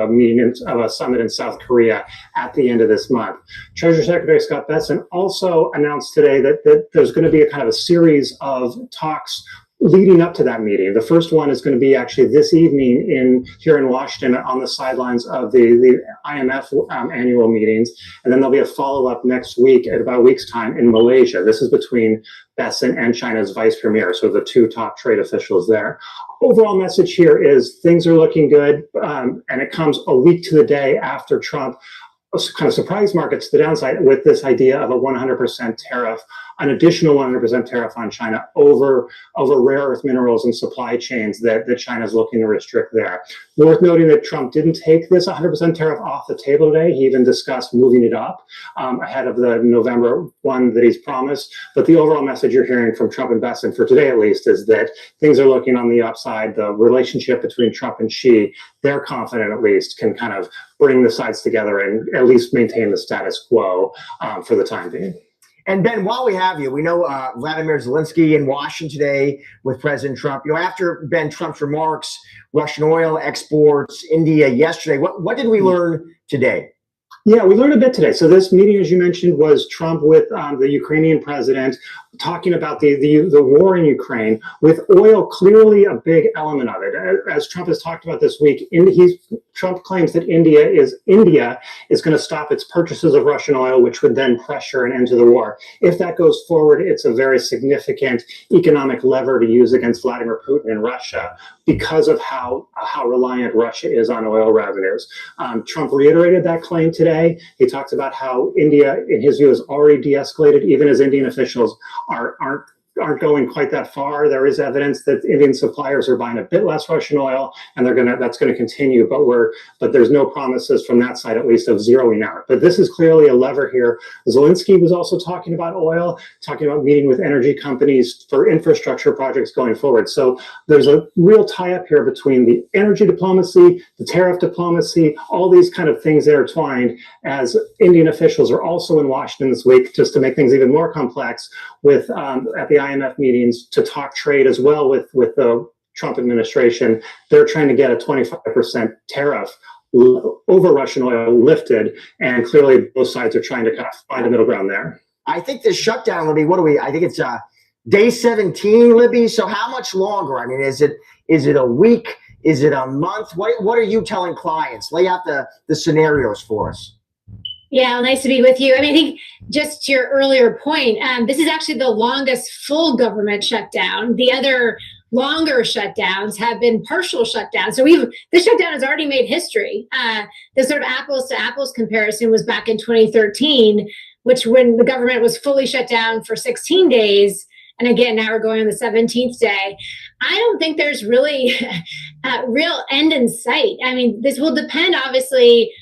a summit in South Korea at the end of this month. Treasury Secretary Scott Bessent also announced today that there's going to be a kind of a series of talks leading up to that meeting. The first one is going to be actually this evening here in Washington on the sidelines of the IMF annual meetings. And then there'll be a follow-up next week at about a week's time in Malaysia. This is between Bessent and China's vice premier, so the two top trade officials there. Overall message here is things are looking good, and it comes a week to the day after Trump kind of surprised markets to the downside with this idea of a 100% tariff, an additional 100% tariff on China over rare earth minerals and supply chains that China is looking to restrict there. Worth noting that Trump didn't take this 100% tariff off the table today. He even discussed moving it up ahead of the November one that he's promised. But the overall message you're hearing from Trump and Bessent, for today at least, is that things are looking on the upside. The relationship between Trump and Xi, they're confident at least, can kind of bring the sides together and at least maintain the status quo for the time being. And Ben, while we have you, we know Vladimir Zelensky in Washington today with President Trump. You know, after Ben Trump's remarks, Russian oil exports, India yesterday, what did we learn today? Yeah, we learned a bit today. So this meeting, as you mentioned, was Trump with the Ukrainian president talking about the war in Ukraine, with oil clearly a big element of it. As Trump has talked about this week, Trump claims that India is going to stop its purchases of Russian oil, which would then pressure an end to the war. If that goes forward, it's a very significant economic lever to use against Vladimir Putin in Russia because of how reliant Russia is on oil revenues. Trump reiterated that claim today. He talks about how India, in his view, has already de-escalated, even as Indian officials aren't going quite that far. There is evidence that Indian suppliers are buying a bit less Russian oil, and that's going to continue. But there's no promises from that side, at least, of zeroing out. But this is clearly a lever here. Zelensky was also talking about oil, talking about meeting with energy companies for infrastructure projects going forward. So there's a real tie-up here between the energy diplomacy, the tariff diplomacy, all these kind of things intertwined, as Indian officials are also in Washington this week, just to make things even more complex, with at the IMF meetings to talk trade as well with the Trump administration. They're trying to get a 25% tariff over Russian oil lifted, and clearly both sides are trying to kind of find a middle ground there. I think the shutdown, Libby, I think it's day 17, Libby. So how much longer? I mean, is it a week? Is it a month? What are you telling clients? Lay out the scenarios for us. Yeah, nice to be with you. I mean, I think just to your earlier point, this is actually the longest full government shutdown. The other longer shutdowns have been partial shutdowns. So this shutdown has already made history. The sort of apples to apples comparison was back in 2013, which when the government was fully shut down for 16 days. And again, now we're going on the 17th day. I don't think there's really a real end in sight. I mean, this will depend, obviously,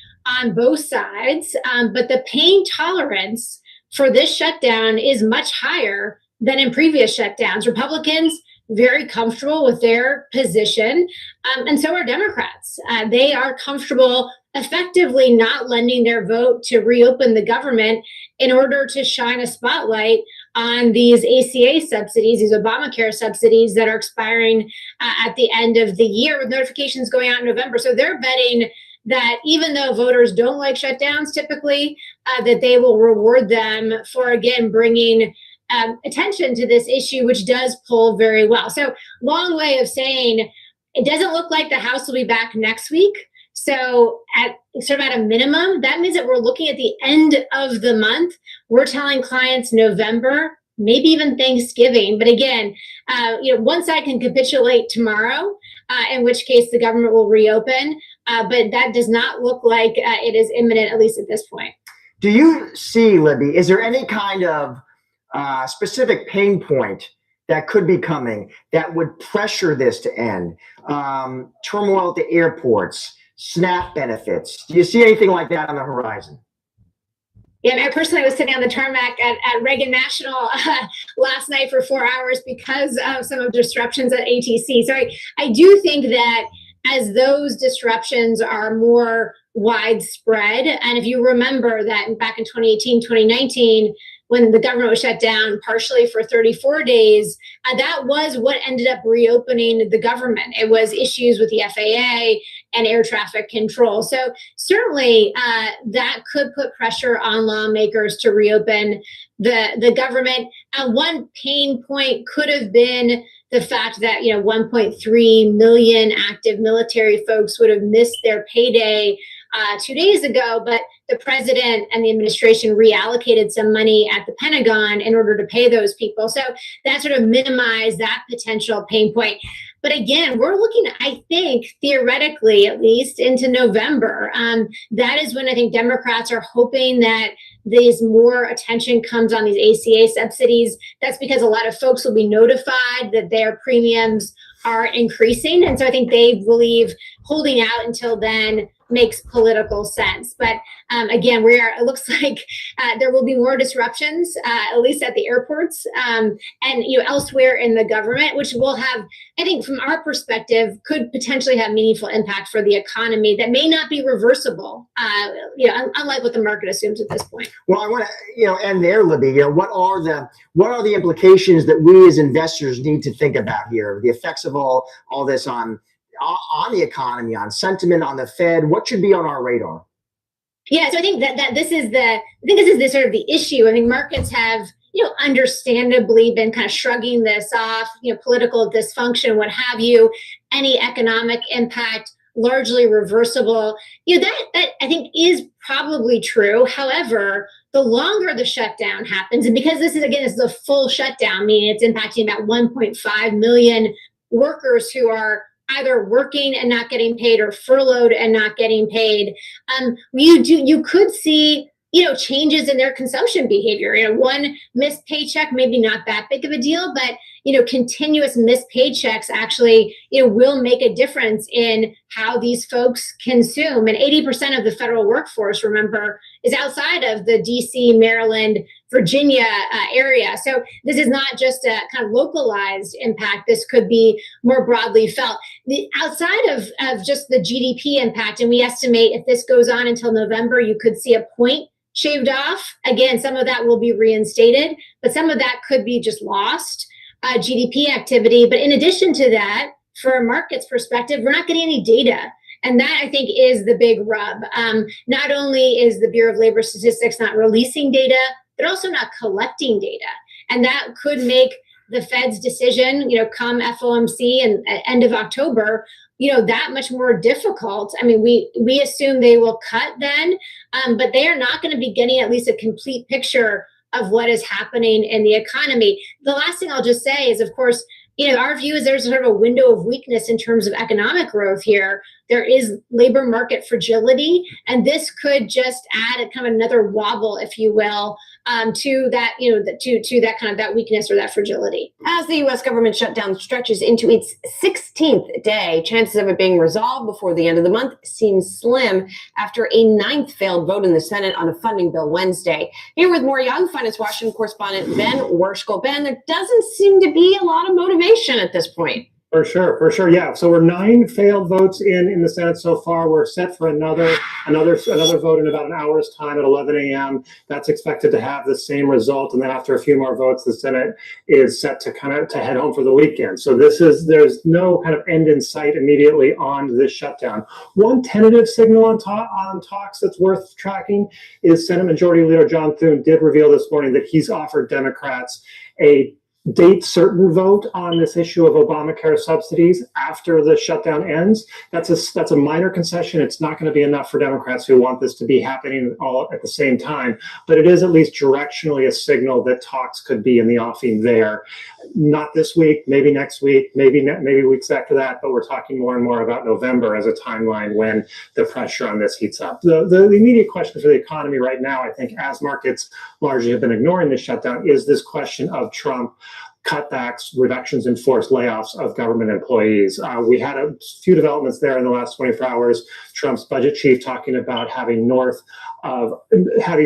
on both sides, but the pain tolerance for this shutdown is much higher than in previous shutdowns. Republicans very comfortable with their position, and so are Democrats. They are comfortable effectively not lending their vote to reopen the government in order to shine a spotlight on these ACA subsidies, these Obamacare subsidies that are expiring at the end of the year, with notifications going out in November. So they're betting that even though voters don't like shutdowns typically, that they will reward them for, again, bringing attention to this issue, which does pull very well. So long way of saying it doesn't look like the House will be back next week. So at a minimum, that means that we're looking at the end of the month. We're telling clients November, maybe even Thanksgiving. But again, one side can capitulate tomorrow, in which case the government will reopen. But that does not look like it is imminent, at least at this point. Do you see, Libby, is there any kind of specific pain point that could be coming that would pressure this to end? Turmoil at the airports, SNAP benefits. Do you see anything like that on the horizon? Yeah, I personally was sitting on the tarmac at Reagan National last night for 4 hours because of some of the disruptions at ATC. So I do think that as those disruptions are more widespread, and if you remember that back in 2018, 2019, when the government was shut down partially for 34 days, that was what ended up reopening the government. It was issues with the FAA and air traffic control. So certainly that could put pressure on lawmakers to reopen the government. One pain point could have been the fact that 1.3 million active military folks would have missed their payday 2 days ago, but the president and the administration reallocated some money at the Pentagon in order to pay those people. So that sort of minimized that potential pain point. But again, we're looking, I think, theoretically, at least into November. That is when I think Democrats are hoping that there's more attention comes on these ACA subsidies. That's because a lot of folks will be notified that their premiums are increasing. And so I think they believe holding out until then makes political sense. But again, it looks like there will be more disruptions, at least at the airports and elsewhere in the government, which will have, I think, from our perspective, could potentially have meaningful impact for the economy that may not be reversible, unlike what the market assumes at this point. Well, I want to end there, Libby. What are the implications that we as investors need to think about here? The effects of all this on the economy, on sentiment, on the Fed. What should be on our radar? Yeah, so I think that this is the sort of the issue. I think markets have understandably been kind of shrugging this off, political dysfunction, what have you, any economic impact largely reversible. That I think is probably true. However, the longer the shutdown happens, and because this is a full shutdown, meaning it's impacting about 1.5 million workers who are either working and not getting paid or furloughed and not getting paid, you could see changes in their consumption behavior. One missed paycheck, maybe not that big of a deal, but continuous missed paychecks actually will make a difference in how these folks consume. And 80% of the federal workforce, remember, is outside of the DC, Maryland, Virginia area. So this is not just a kind of localized impact. This could be more broadly felt. Outside of just the GDP impact, and we estimate if this goes on until November, you could see a point shaved off. Again, some of that will be reinstated, but some of that could be just lost GDP activity. But in addition to that, for a market's perspective, we're not getting any data. And that, I think, is the big rub. Not only is the Bureau of Labor Statistics not releasing data, they're also not collecting data. And that could make the Fed's decision, come FOMC and end of October, that much more difficult. I mean, we assume they will cut then, but they are not going to be getting at least a complete picture of what is happening in the economy. The last thing I'll just say is, of course, our view is there's sort of a window of weakness in terms of economic growth here. There is labor market fragility, and this could just add a kind of another wobble, if you will, to that, to that kind of that weakness or that fragility. As the U.S. government shutdown stretches into its 16th day, chances of it being resolved before the end of the month seem slim after a 9th failed vote in the Senate on a funding bill Wednesday. Here with more Yahoo Finance Washington correspondent Ben Worschel. Ben, there doesn't seem to be a lot of motivation at this point. For sure. Yeah. So we're 9 failed votes in the Senate so far. We're set for another vote in about an hour's time at 11 a.m. That's expected to have the same result. And then after a few more votes, the Senate is set to head home for the weekend. So there's no kind of end in sight immediately on this shutdown. One tentative signal on talks that's worth tracking is Senate Majority Leader John Thune did reveal this morning that he's offered Democrats a date certain vote on this issue of Obamacare subsidies after the shutdown ends. That's a minor concession. It's not going to be enough for Democrats who want this to be happening all at the same time, but it is at least directionally a signal that talks could be in the offing there. Not this week, maybe next week, maybe weeks after that, but we're talking more and more about November as a timeline when the pressure on this heats up. The immediate question for the economy right now, I think, as markets largely have been ignoring this shutdown, is this question of Trump cutbacks, reductions in forced layoffs of government employees. We had a few developments there in the last 24 hours. Trump's budget chief talking about having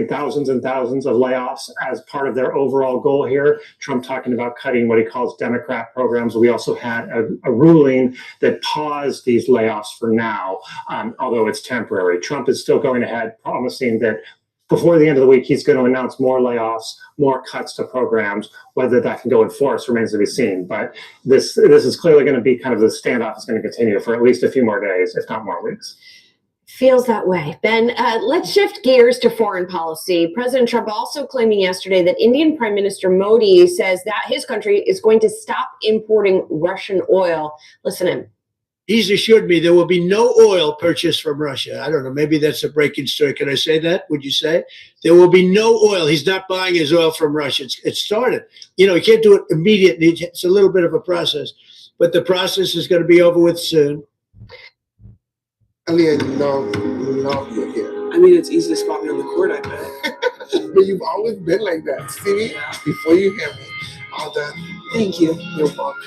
thousands and thousands of layoffs as part of their overall goal here. Trump talking about cutting what he calls Democrat programs. We also had a ruling that paused these layoffs for now, although it's temporary. Trump is still going ahead promising that before the end of the week, he's going to announce more layoffs, more cuts to programs. Whether that can go in force remains to be seen. But this is clearly going to be kind of the standoff is going to continue for at least a few more days, if not more weeks. Feels that way. Ben, let's shift gears to foreign policy. President Trump also claiming yesterday that Indian Prime Minister Modi says that his country is going to stop importing Russian oil. Listen in. He's assured me there will be no oil purchased from Russia. I don't know. Maybe that's a breaking story. Can I say that? Would you say? There will be no oil. He's not buying his oil from Russia. It started. You know, he can't do it immediately. It's a little bit of a process. But the process is going to be over with soon. Elliot, love you here. I mean, it's easy to spot me on the court, I bet. But you've always been like that. See, before you hear me, all done. Thank you. You're welcome.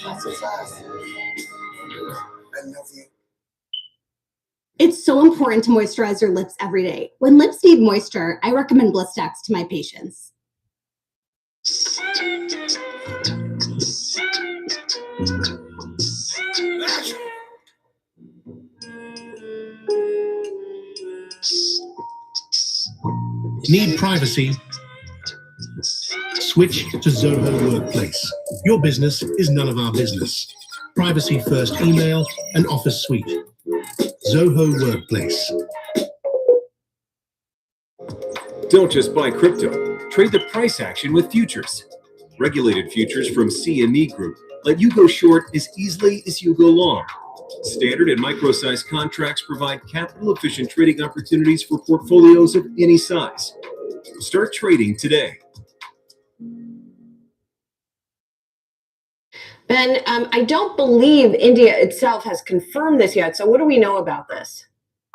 Not so fast. I love you. It's so important to moisturize your lips every day. When lips need moisture, I recommend Blistex to my patients. Need privacy? Switch to Zoho Workplace. Your business is none of our business. Privacy first email and Office Suite. Zoho Workplace. Don't just buy crypto. Trade the price action with futures. Regulated futures from CME Group let you go short as easily as you go long. Standard and micro-sized contracts provide capital-efficient trading opportunities for portfolios of any size. Start trading today. Ben, I don't believe India itself has confirmed this yet. So what do we know about this?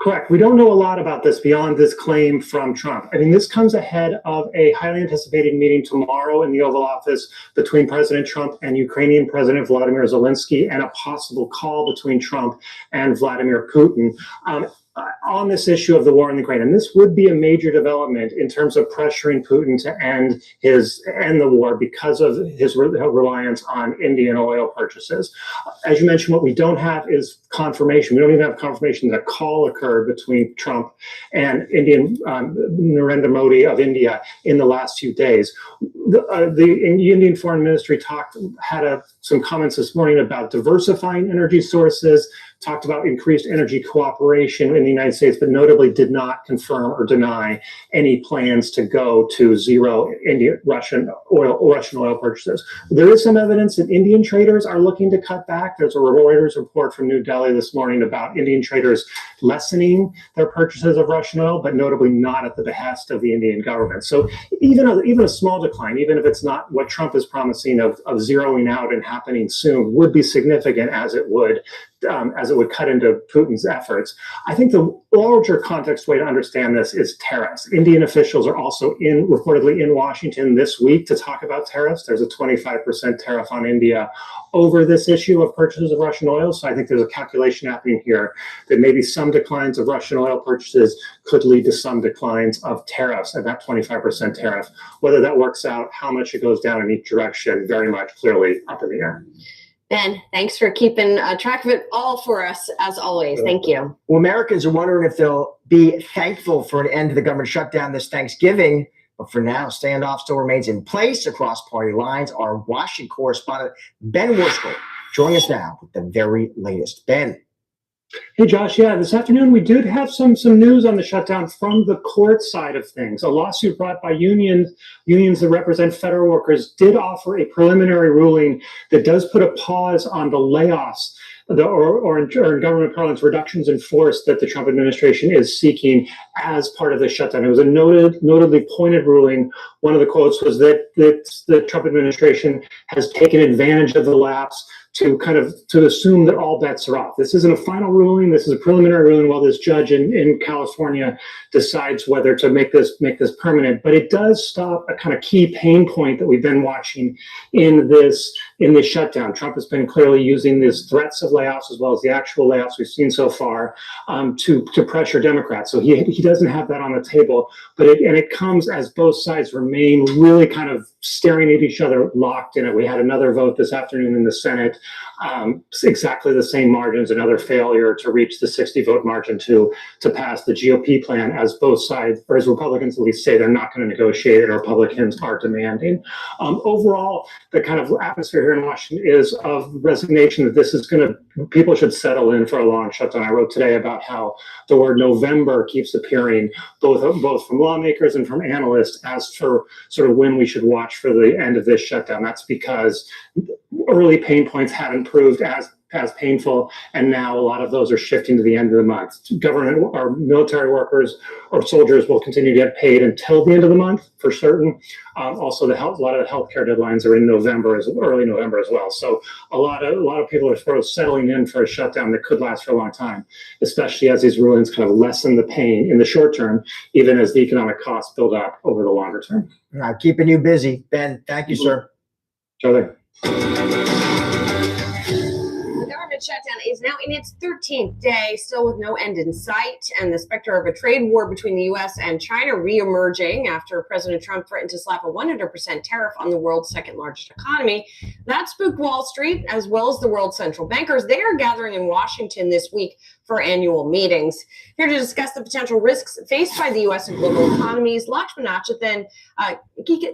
Correct. We don't know a lot about this beyond this claim from Trump. I mean, this comes ahead of a highly anticipated meeting tomorrow in the Oval Office between President Trump and Ukrainian President Vladimir Zelensky, and a possible call between Trump and Vladimir Putin on this issue of the war in Ukraine. And this would be a major development in terms of pressuring Putin to end the war because of his reliance on Indian oil purchases. As you mentioned, what we don't have is confirmation. We don't even have confirmation that a call occurred between Trump and Narendra Modi of India in the last few days. The Indian Foreign Ministry had some comments this morning about diversifying energy sources, talked about increased energy cooperation in the United States, but notably did not confirm or deny any plans to go to zero Russian oil purchases. There is some evidence that Indian traders are looking to cut back. There's a Reuters report from New Delhi this morning about Indian traders lessening their purchases of Russian oil, but notably not at the behest of the Indian government. So even a small decline, even if it's not what Trump is promising of zeroing out and happening soon, would be significant as it would cut into Putin's efforts. I think the larger context way to understand this is tariffs. Indian officials are also reportedly in Washington this week to talk about tariffs. There's a 25% tariff on India over this issue of purchases of Russian oil. So I think there's a calculation happening here that maybe some declines of Russian oil purchases could lead to some declines of tariffs at that 25% tariff. Whether that works out, how much it goes down in each direction, very much clearly up in the air. Ben, thanks for keeping track of it all for us, as always. Thank you. Well, Americans are wondering if they'll be thankful for an end to the government shutdown this Thanksgiving. But for now, standoff still remains in place across party lines. Our Washington correspondent, Ben Worskell, joining us now with the very latest. Ben. Hey, Josh. Yeah, this afternoon we did have some news on the shutdown from the court side of things. A lawsuit brought by unions that represent federal workers did offer a preliminary ruling that does put a pause on the layoffs or in government parlance, reductions in force that the Trump administration is seeking as part of the shutdown. It was a notably pointed ruling. One of the quotes was that the Trump administration has taken advantage of the lapse to assume that all bets are off. This isn't a final ruling. This is a preliminary ruling while this judge in California decides whether to make this permanent. But it does stop a kind of key pain point that we've been watching in this in this shutdown. Trump has been clearly using these threats of layoffs as well as the actual layoffs we've seen so far to pressure Democrats. So he doesn't have that on the table, but it comes as both sides remain really kind of staring at each other, locked in it. We had another vote this afternoon in the Senate, exactly the same margins, another failure to reach the 60 vote margin to pass the GOP plan, as both sides, or as Republicans at least say they're not going to negotiate it, or Republicans are demanding. Overall, the kind of atmosphere here in Washington is of resignation that this is going to, people should settle in for a long shutdown. I wrote today about how the word November keeps appearing both from lawmakers and from analysts as for sort of when we should watch for the end of this shutdown. That's because early pain points haven't proved as painful, and now a lot of those are shifting to the end of the month. Government or military workers or soldiers will continue to get paid until the end of the month for certain. Also, a lot of the healthcare deadlines are in November, early November as well. So a lot of people are sort of settling in for a shutdown that could last for a long time, especially as these rulings kind of lessen the pain in the short term, even as the economic costs build up over the longer term. Keeping you busy, Ben. Thank you, sir. Sure. The government shutdown is now in its 13th day, still with no end in sight, and the specter of a trade war between the U.S. and China reemerging after President Trump threatened to slap a 100% tariff on the world's second largest economy. That spooked Wall Street, as well as the world's central bankers. They are gathering in Washington this week for annual meetings. Here to discuss the potential risks faced by the U.S. and global economies, Lakshman Achuthan,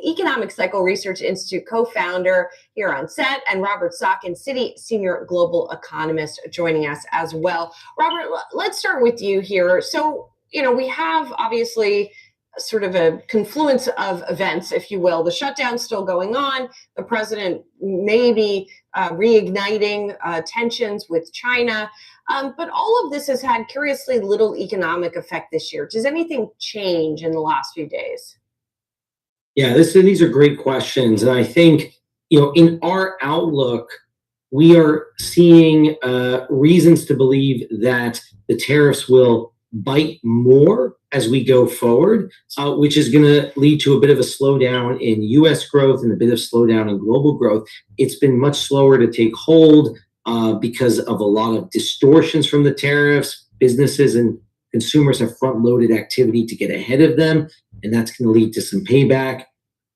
Economic Cycle Research Institute co-founder here on set, and Robert Socken, Citi Senior Global Economist, joining us as well. Robert, let's start with you here. So, we have obviously sort of a confluence of events, if you will. The shutdown's still going on. The president may be reigniting tensions with China. But all of this has had curiously little economic effect this year. Does anything change in the last few days? Yeah, these are great questions. And I think, in our outlook, we are seeing reasons to believe that the tariffs will bite more as we go forward, which is going to lead to a bit of a slowdown in U.S. growth and a bit of slowdown in global growth. It's been much slower to take hold because of a lot of distortions from the tariffs. Businesses and consumers have front-loaded activity to get ahead of them, and that's going to lead to some payback.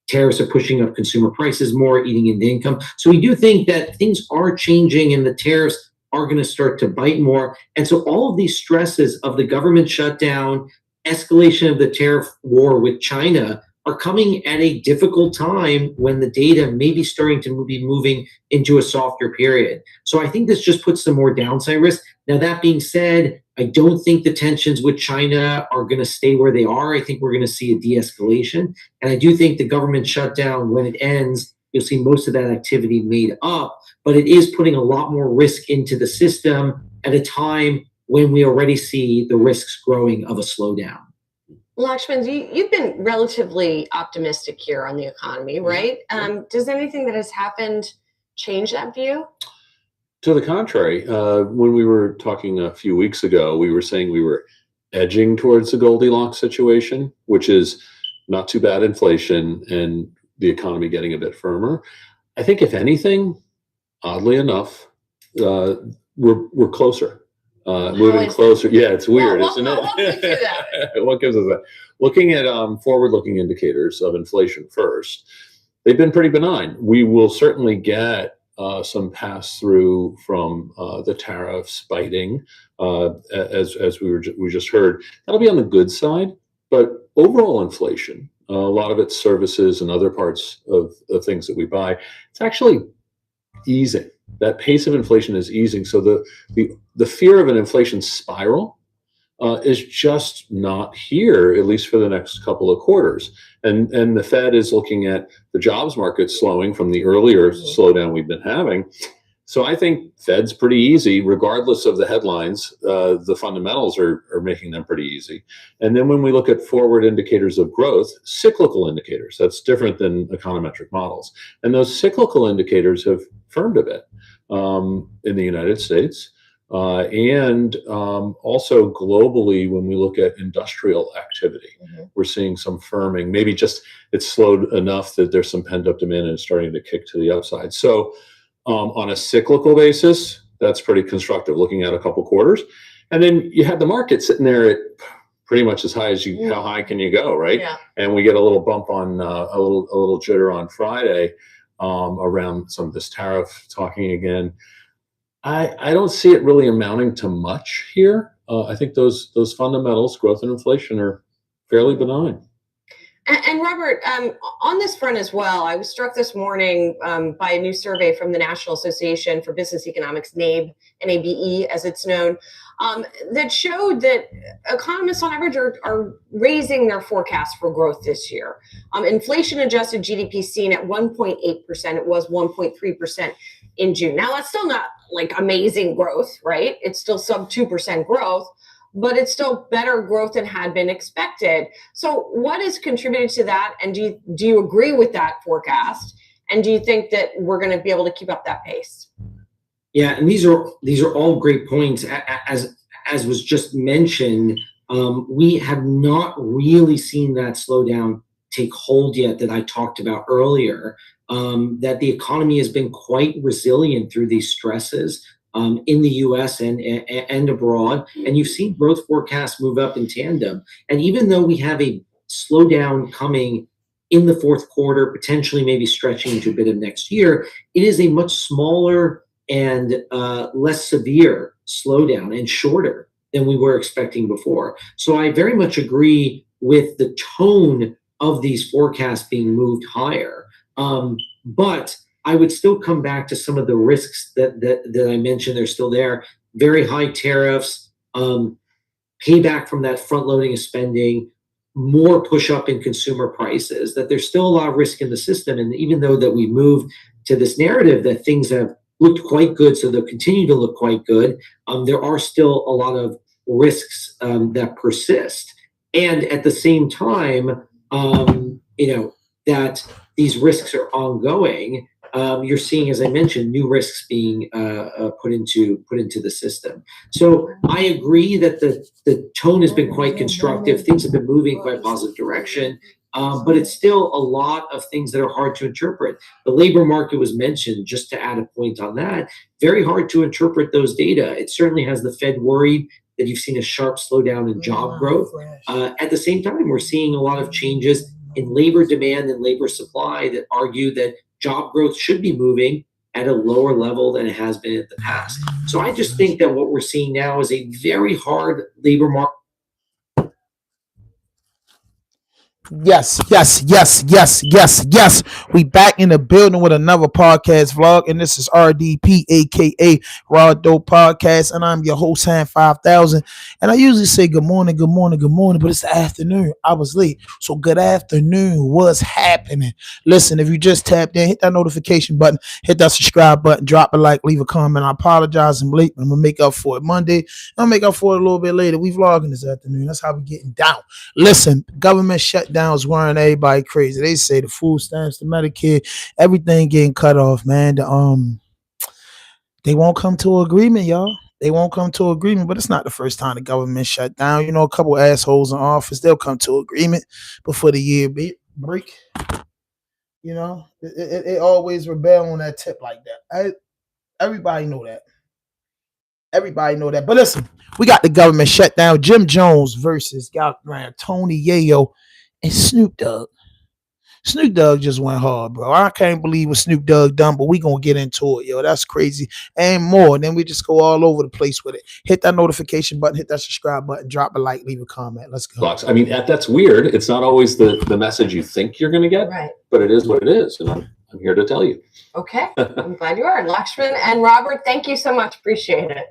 Tariffs are pushing up consumer prices more, eating into income. So we do think that things are changing and the tariffs are going to start to bite more. And so all of these stresses of the government shutdown, escalation of the tariff war with China are coming at a difficult time when the data may be starting to be moving into a softer period. So I think this just puts some more downside risk. Now, that being said, I don't think the tensions with China are going to stay where they are. I think we're going to see a de-escalation. And I do think the government shutdown, when it ends, you'll see most of that activity made up. But it is putting a lot more risk into the system at a time when we already see the risks growing of a slowdown. Lakshman, you've been relatively optimistic here on the economy, right? Does anything that has happened change that view? To the contrary, when we were talking a few weeks ago, we were saying we were edging towards the Goldilocks situation, which is not too bad inflation and the economy getting a bit firmer. I think if anything, oddly enough, we're closer. Moving closer. Yeah, it's weird, isn't it? What gives you that? What gives us that? Looking at forward-looking indicators of inflation first, they've been pretty benign. We will certainly get some pass-through from the tariffs biting, as we just heard. That'll be on the good side, but overall inflation, a lot of it's services and other parts of the things that we buy, it's actually easing. That pace of inflation is easing. So the fear of an inflation spiral is just not here, at least for the next couple of quarters. And the Fed is looking at the jobs market slowing from the earlier slowdown we've been having. So I think Fed's pretty easy, regardless of the headlines. The fundamentals are making them pretty easy. And then when we look at forward indicators of growth, cyclical indicators, that's different than econometric models. And those cyclical indicators have firmed a bit in the United States. And also globally, when we look at industrial activity, we're seeing some firming. Maybe just it's slowed enough that there's some pent-up demand and it's starting to kick to the upside. So On a cyclical basis, that's pretty constructive, looking at a couple quarters. And then you had the market sitting there at pretty much as high as how high can you go, right? Yeah. And we get a little bump on a little jitter on Friday around some of this tariff talking again. I don't see it really amounting to much here. I think those fundamentals, growth and inflation, are fairly benign. And Robert, on this front as well, I was struck this morning by a new survey from the National Association for Business Economics, NABE as it's known, that showed that economists on average are raising their forecast for growth this year. Inflation adjusted GDP seen at 1.8%. It was 1.3% in June. Now, that's still not like amazing growth, right? It's still sub 2% growth, but it's still better growth than had been expected. So what has contributed to that? And do you agree with that forecast? And do you think that we're going to be able to keep up that pace? Yeah, and these are all great points. As was just mentioned, we have not really seen that slowdown take hold yet that I talked about earlier. That the economy has been quite resilient through these stresses. In the U.S. and abroad, and you've seen growth forecasts move up in tandem. And even though we have a slowdown coming in the fourth quarter, potentially maybe stretching into a bit of next year, it is a much smaller and less severe slowdown and shorter than we were expecting before. So I very much agree with the tone of these forecasts being moved higher. But I would still come back to some of the risks that I mentioned. They're still there. Very high tariffs, payback from that front loading of spending, more push up in consumer prices, that there's still a lot of risk in the system. And even though that we moved to this narrative that things have looked quite good, so they'll continue to look quite good, there are still a lot of risks that persist. And at the same time, that these risks are ongoing. You're seeing, as I mentioned, new risks being put into the system. So I agree that the tone has been quite constructive. Things have been moving in quite a positive direction, but it's still a lot of things that are hard to interpret. The labor market was mentioned, just to add a point on that. Very hard to interpret those data. It certainly has the Fed worried that you've seen a sharp slowdown in job growth. At the same time, we're seeing a lot of changes in labor demand and labor supply that argue that job growth should be moving at a lower level than it has been in the past. So I just think that what we're seeing now is a very hard labor market. Yes. We back in the building with another podcast vlog, and this is RDP, aka Raw Dope Podcast, and I'm your host, Han 5000. And I usually say good morning, but it's the afternoon. I was late, so good afternoon. What's happening? Listen, if you just tapped in, hit that notification button, hit that subscribe button, drop a like, leave a comment. I apologize, I'm late, but I'm gonna make up for it Monday. I'll make up for it a little bit later. We vlogging this afternoon. That's how we getting down. Listen, government shutdowns wearing everybody crazy. They say the food stamps, the Medicare, everything getting cut off, man. They won't come to agreement, y'all. They won't come to agreement, but it's not the first time the government shut down. You know, a couple assholes in office, they'll come to agreement before the year break. You know, it always rebel on that tip like that. Everybody know that. Everybody know that. But listen, we got the government shutdown. Jim Jones versus Tony Yayo and Snoop Dogg. Snoop Dogg just went hard, bro. I can't believe what Snoop Dogg done, but we gonna get into it, yo. That's crazy. And more. Then we just go all over the place with it. Hit that notification button, hit that subscribe button, drop a like, leave a comment. Let's go. I mean, that's weird. It's not always the message you think you're gonna get, Right. but it is what it is, and I'm here to tell you. Okay, I'm glad you are. Lakshman and Robert, thank you so much. Appreciate it.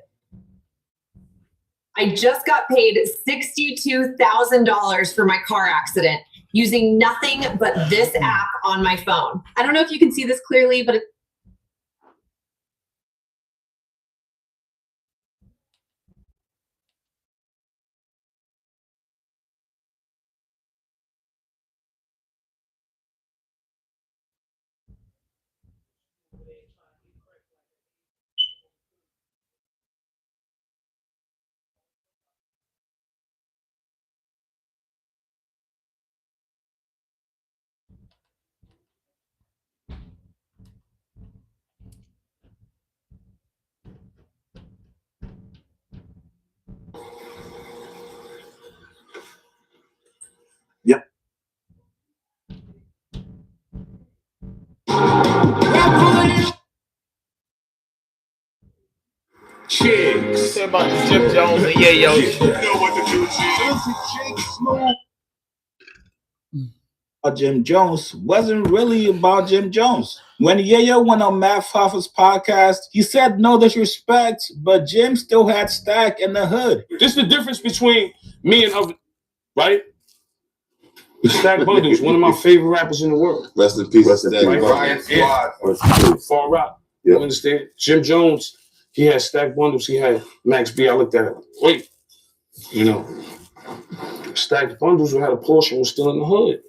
I just got paid $62,000 for my car accident using nothing but this app on my phone. I don't know if you can see this clearly, but Mix. About Jim Jones and Yayo. You know what the truth is. Jim Jones wasn't really about Jim Jones. When Yayo went on Matt Hoffa's podcast, he said no disrespect, but Jim still had Stack in the hood. This is the difference between me and other, right? Stack Bundles, one of my favorite rappers in the world. Rest in peace, Stack Right? Bundles. Far Rock. You understand? Jim Jones, he had Stack Bundles, he had Max B. I looked at it. Wait, you know, Stack Bundles had a portion was still in the hood.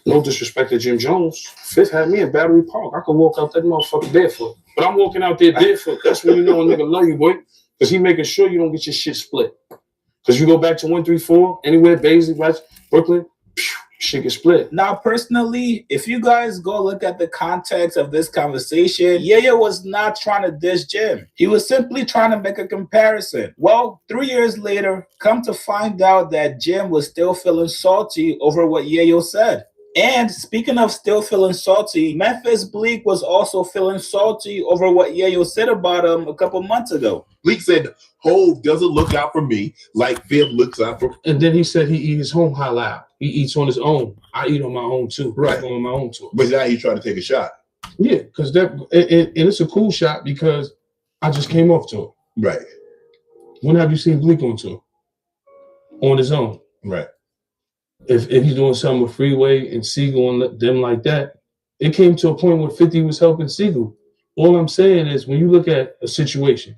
No disrespect to Jim Jones. Fifth had me in Battery Park. I could walk out that motherfucker barefoot. But I'm walking out there barefoot. That's when you know a nigga love you, boy. Because he making sure you don't get your shit split. Because you go back to 134, anywhere, Baisley, West, Brooklyn, shit get split. Now, personally, if you guys go look at the context of this conversation, Yayo was not trying to diss Jim. He was simply trying to make a comparison. Well, 3 years later, come to find out that Jim was still feeling salty over what Yayo said. And speaking of still feeling salty, Memphis Bleak was also feeling salty over what Yayo said about him a couple months ago. Bleak said, Hov doesn't look out for me like Fib looks out for. And then he said he eat his home halal. He eats on his own. I eat on my own too. Right. I go on my own too. But now he's trying to take a shot. Yeah, because that and it's a cool shot because I just came off tour. Right. When have you seen Bleak on tour? On his own. Right. If he's doing something with Freeway and Siegel and them like that, it came to a point where 50 was helping Siegel. All I'm saying is when you look at a situation,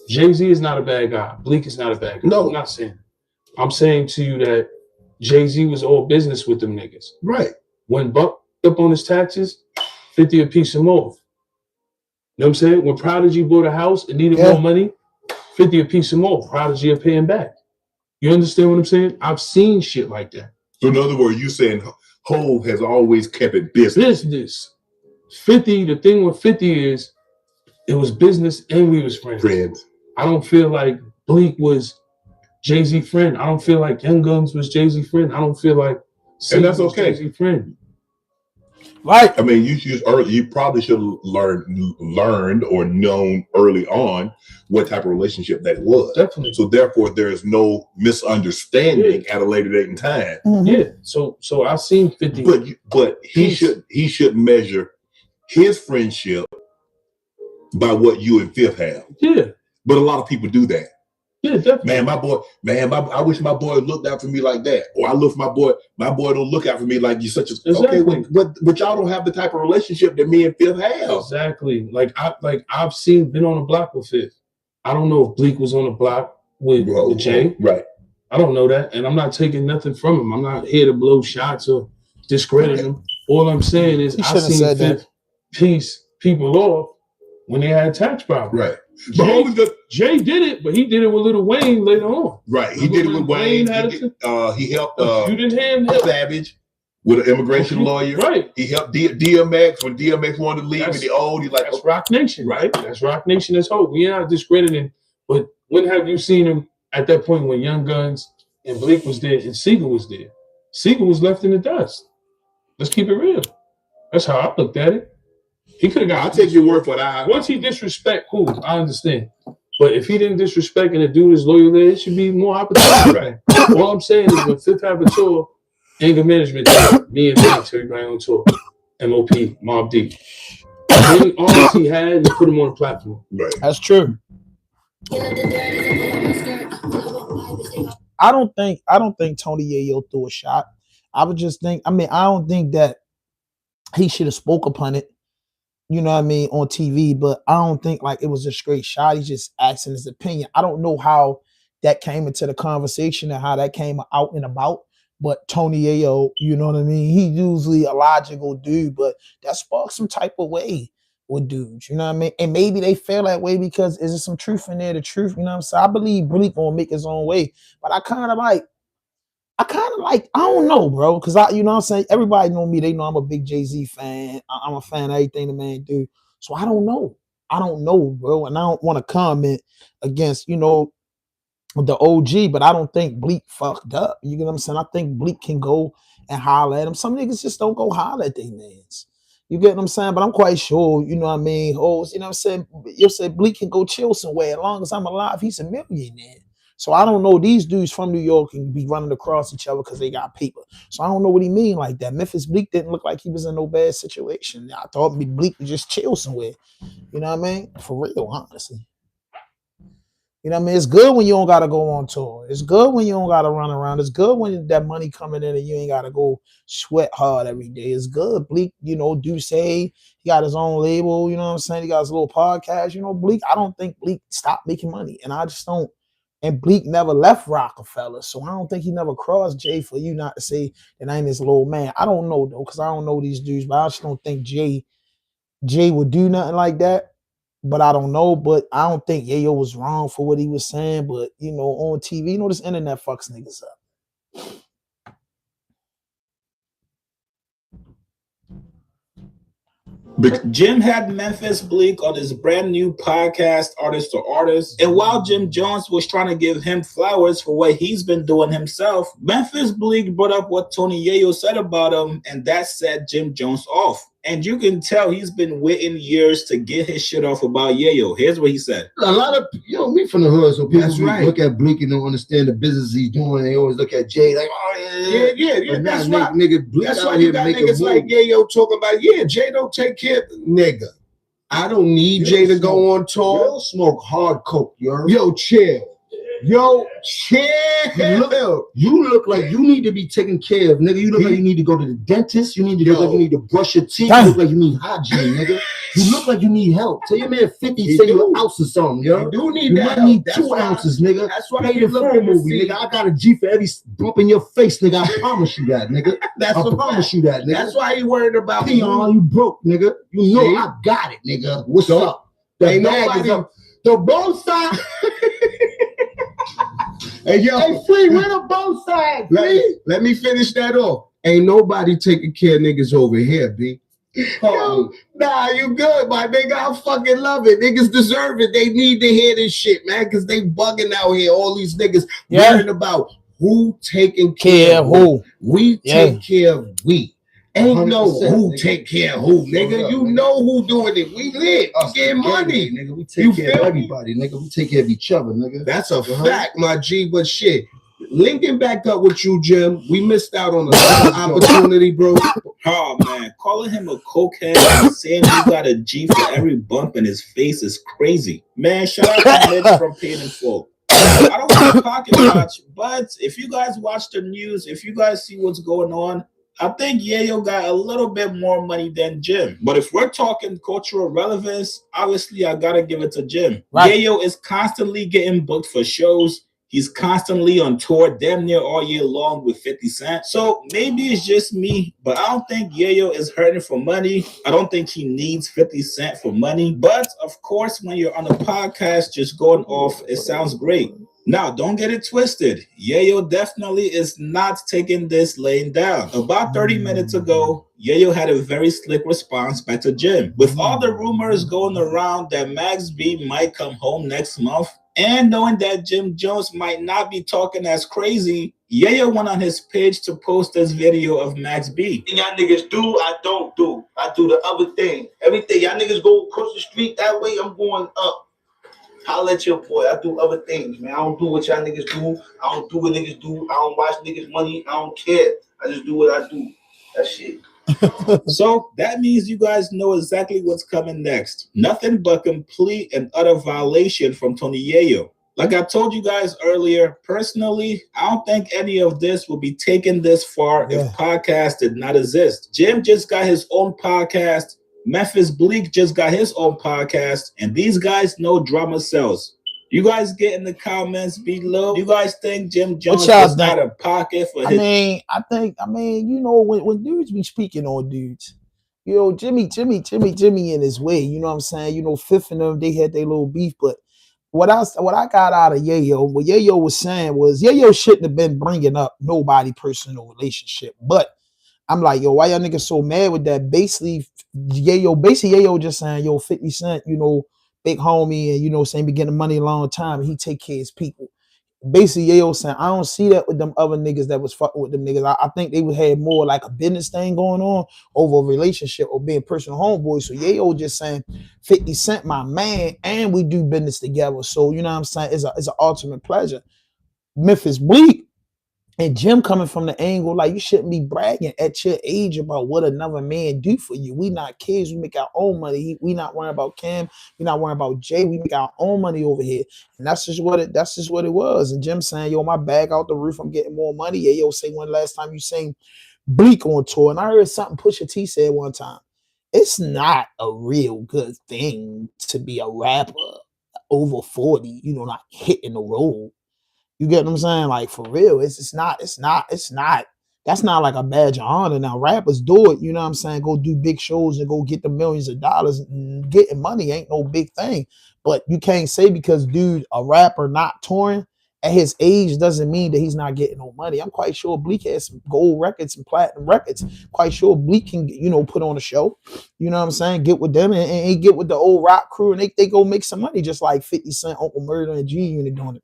Jay-Z is not a bad guy. Bleak is not a bad guy. No. I'm not saying. I'm saying to you that Jay-Z was all business with them niggas. Right. When Buck up on his taxes, 50 a piece of more. You know what I'm saying? When Prodigy bought a house and needed more money, 50 a piece of more. Prodigy are paying back. You understand what I'm saying? I've seen shit like that. So in other words, you saying Hov has always kept it business. Business. 50, the thing with 50 is it was business and we was friends. I don't feel like Bleak was Jay-Z friend. I don't feel like Young Guns was Jay-Z friend. I don't feel like and that's okay. Jay-Z friend. Right. I mean, you probably should have learned or known early on what type of relationship that was. Definitely. So therefore, there is no misunderstanding at a later date in time. Yeah. So I seen 50. But he should measure his friendship by what you and Fifth have. Yeah. But a lot of people do that. Yeah, definitely. I wish my boy looked out for me like that. Or I look for my boy don't look out for me like you such a exactly. Okay, but y'all don't have the type of relationship that me and Fifth have. Exactly. I've been on a block with Fifth. I don't know if Bleak was on a block with Jay. Right. I don't know that. And I'm not taking nothing from him. I'm not here to blow shots or discredit him. All I'm saying is I seen Fifth piece people off when they had tax problems. Right. Jay did it, but he did it with Lil Wayne later on. Right. He did it with Wayne. He helped you didn't have Savage with an immigration lawyer. Right. He helped DMX when DMX wanted to leave and the old. He's like, that's Rock Nation, right? That's Rock Nation. That's hope. We are not discrediting, but when have you seen him at that point when Young Guns and Bleak was there and Siegel was there? Siegel was left in the dust. Let's keep it real. That's how I looked at it. He could have got. I'll take your word for that. Once he disrespect, cool, I understand. But if he didn't disrespect and the dude is loyal there, it should be more opportunity. Right. All I'm saying is when Fifth have a tour, anger management team, me and everybody on tour, MOP, Mobb D. Bring all he had and put him on the platform. Right. That's true. I don't think Tony Yayo threw a shot. I don't think that he should have spoke upon it. You know what I mean, on TV, but I don't think like it was a straight shot. He's just asking his opinion. I don't know how that came into the conversation and how that came out and about, but Tony Yayo, you know what I mean? He's usually a logical dude, but that sparked some type of way with dudes, you know what I mean? And maybe they feel that way because is there some truth in there? The truth, you know what I'm saying? I believe Bleak gonna make his own way, but I kind of like, I don't know, bro, because you know what I'm saying? Everybody know me. They know I'm a big Jay-Z fan. I'm a fan of everything the man do. So I don't know. Bro. And I don't want to comment against, you know, the OG, but I don't think Bleak fucked up. You get what I'm saying? I think Bleak can go and holler at him. Some niggas just don't go holler at their mans. You get what I'm saying? But I'm quite sure, you know what I mean? Hoes, you know what I'm saying? You said Bleak can go chill somewhere. As long as I'm alive, he's a millionaire. So I don't know. These dudes from New York can be running across each other because they got paper. So I don't know what he mean like that. Memphis Bleak didn't look like he was in no bad situation. I thought Bleak would just chill somewhere. You know what I mean? For real, honestly. You know what I mean? It's good when you don't gotta go on tour. It's good when you don't gotta run around. It's good when that money coming in and you ain't gotta go sweat hard every day. It's good. Bleak, you know, do say he got his own label, you know what I'm saying? He got his little podcast, you know, Bleak. I don't think Bleak stopped making money. And I just don't. And Bleak never left Rockefeller. So I don't think he never crossed Jay for you not to say that I ain't his little man. I don't know though, because I don't know these dudes, but I just don't think Jay would do nothing like that. But I don't know. But I don't think Yayo was wrong for what he was saying. But you know, on TV, you know, this internet fucks niggas up. Jim had Memphis Bleak on his brand new podcast, Artist to Artist. And while Jim Jones was trying to give him flowers for what he's been doing himself, Memphis Bleak brought up what Tony Yayo said about him, and that set Jim Jones off. And you can tell he's been waiting years to get his shit off about Yayo. Here's what he said. A lot of, we from the hood, so people That's right. look at Bleak and don't understand the business he's doing. They always look at Jay like, oh, yeah. That's why, why, nigga, Bleak that's out why here you got make a niggas move. like Yayo talking about, Jay don't take care of nigga. I don't need Jay to go on tour. Yo, smoke hard coke, yo. Yo, chill. You look like you need to be taken care of, nigga. You look like you need to go to the dentist. You need to look like you need to brush your teeth. You look like you need hygiene, nigga. You look like you need help. Tell your man 50 say you an ounce or something, yo. You do need you that might help. need That's 2 why- ounces, nigga. That's why Pay you the look phone at the movie, scene. nigga. I got a G for every bump in your face, nigga. I promise you that, nigga. That's I a promise fact. you that, nigga. That's why he worried about Peon, you broke, nigga. You know See? I got it, nigga. What's So, up? The ain't bag nobody- is up. The both sides. Hey, yo. Hey, Free, where the both sides, Free? Let me finish that off. Ain't nobody taking care of niggas over here, B. Yo, nah, you good, my nigga. I fucking love it. Niggas deserve it. They need to hear this shit, man, because they bugging out here. All these niggas worrying about who taking care of who. We take care of we. Ain't no 100%, who nigga. take care of who, nigga. up, You nigga. know who doing it. We lit. Us We getting money. nigga. We take You care of feel me? everybody, nigga. We take care of each other, nigga. That's a fact, my G. But shit, linking back up with you, Jim, we missed out on a lot of opportunity, bro. Oh man, calling him a cokehead and saying he got a G for every bump in his face is crazy. Man, shout out to Mitch from Paid in Full. I don't want to pocket watch, but if you guys watch the news, if you guys see what's going on, I think Yayo got a little bit more money than Jim. But if we're talking cultural relevance, obviously I gotta give it to Jim. Right. Yayo is constantly getting booked for shows. He's constantly on tour damn near all year long with 50 Cent. So maybe it's just me, but I don't think Yayo is hurting for money. I don't think he needs 50 Cent for money. But of course, when you're on a podcast just going off, it sounds great. Now, don't get it twisted. Yayo definitely is not taking this laying down. About 30 minutes ago, Yayo had a very slick response back to Jim. With all the rumors going around that Max B might come home next month, and knowing that Jim Jones might not be talking as crazy, Yayo went on his page to post this video of Max B. Y'all niggas do, I don't do. I do the other thing. Everything. Y'all niggas go across the street that way, I'm going up. Holla at your boy. I do other things, man. I don't do what y'all niggas do. I don't do what niggas do. I don't watch niggas' money. I don't care. I just do what I do. That shit. So that means you guys know exactly what's coming next. Nothing but complete and utter violation from Tony Yayo. Like I told you guys earlier, personally, I don't think any of this would be taken this far if podcasts did not exist. Jim just got his own podcast. Memphis Bleak just got his own podcast. And these guys know drama sells. You guys get in the comments below. You guys think Jim Jones is out of pocket for his... I mean, you know, when dudes be speaking on dudes, you know, Jimmy in his way, you know what I'm saying? You know, Fifth and them, they had their little beef, but what I got out of Yayo, what Yayo was saying was Yayo shouldn't have been bringing up nobody personal relationship. But I'm like, yo, why y'all niggas so mad with that? Basically Yayo just saying, yo, 50 Cent, you know, big homie, and you know, saying be getting money a long time, and he take care of his people. basically Yayo saying, I don't see that with them other niggas that was fucking with them niggas. I think they would have more like a business thing going on over a relationship or being personal homeboys. So Yayo just saying 50 Cent my man and we do business together. So you know what I'm saying? It's an ultimate pleasure. Memphis Bleak and Jim coming from the angle like you shouldn't be bragging at your age about what another man do for you. We not kids. We make our own money. We not worrying about Cam. We not worrying about Jay. We make our own money over here, and that's just what it was. And Jim saying, "Yo, my bag out the roof. I'm getting more money." Yeah, yo, say when last time you seen Bleak on tour, and I heard something Pusha T said one time. It's not a real good thing to be a rapper over 40. You know, not hitting the road. You get what I'm saying? Like for real, it's not. That's not like a badge of honor. Now rappers do it. You know what I'm saying? Go do big shows and go get the millions of dollars. And getting money ain't no big thing. But you can't say because dude, a rapper not touring at his age doesn't mean that he's not getting no money. I'm quite sure Bleak has some gold records and platinum records. Quite sure Bleak can, put on a show. You know what I'm saying? Get with them and get with the old rock crew and they go make some money just like 50 Cent, Uncle Murder, and G Unit doing it.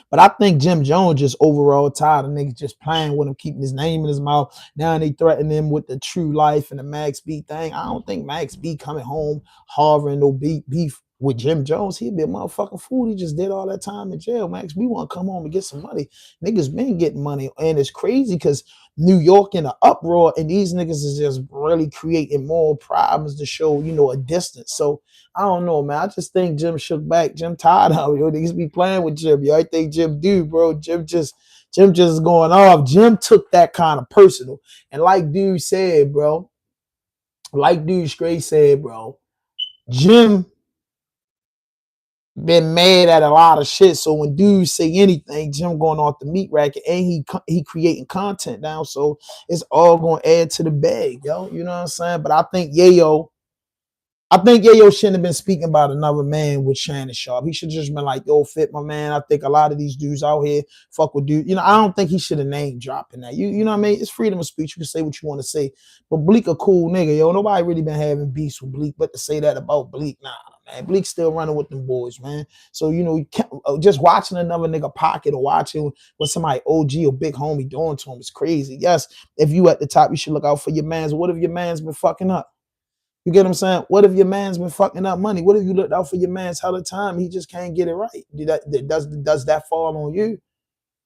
But I think Jim Jones just overall tired of niggas just playing with him, keeping his name in his mouth. Now they threaten him with the True Life and the Max B thing. I don't think Max B coming home harboring no beef with Jim Jones. He'd be a motherfucking fool. He just did all that time in jail. Max B want to come home and get some money. Niggas been getting money. And it's crazy because New York in an uproar and these niggas is just really creating more problems to show, a distance. So I don't know, man. I just think Jim shook back. Jim tired of it. Yo, niggas be playing with Jim. Yo, I think Jim do, bro. Jim just going off. Jim took that kind of personal. And like dude said, bro, straight said, bro, Jim been mad at a lot of shit. So when dudes say anything, Jim going off the meat racket and he creating content now. So it's all going to add to the bag, yo. You know what I'm saying? But I think Yayo shouldn't have been speaking about another man with Shannon Sharp. He should have just been like, yo, Fit, my man. I think a lot of these dudes out here fuck with dudes. I don't think he should have name dropping that. You know what I mean? It's freedom of speech. You can say what you want to say. But Bleak a cool nigga, yo. Nobody really been having beefs with Bleak, but to say that about Bleak, nah, man. Bleak still running with them boys, man. So, you can't, just watching another nigga pocket or watching what somebody OG or big homie doing to him is crazy. Yes, if you at the top, you should look out for your mans. What if your man's been fucking up? You get what I'm saying? What if your man's been fucking up money? What if you looked out for your man's hell of time? He just can't get it right. Does that fall on you?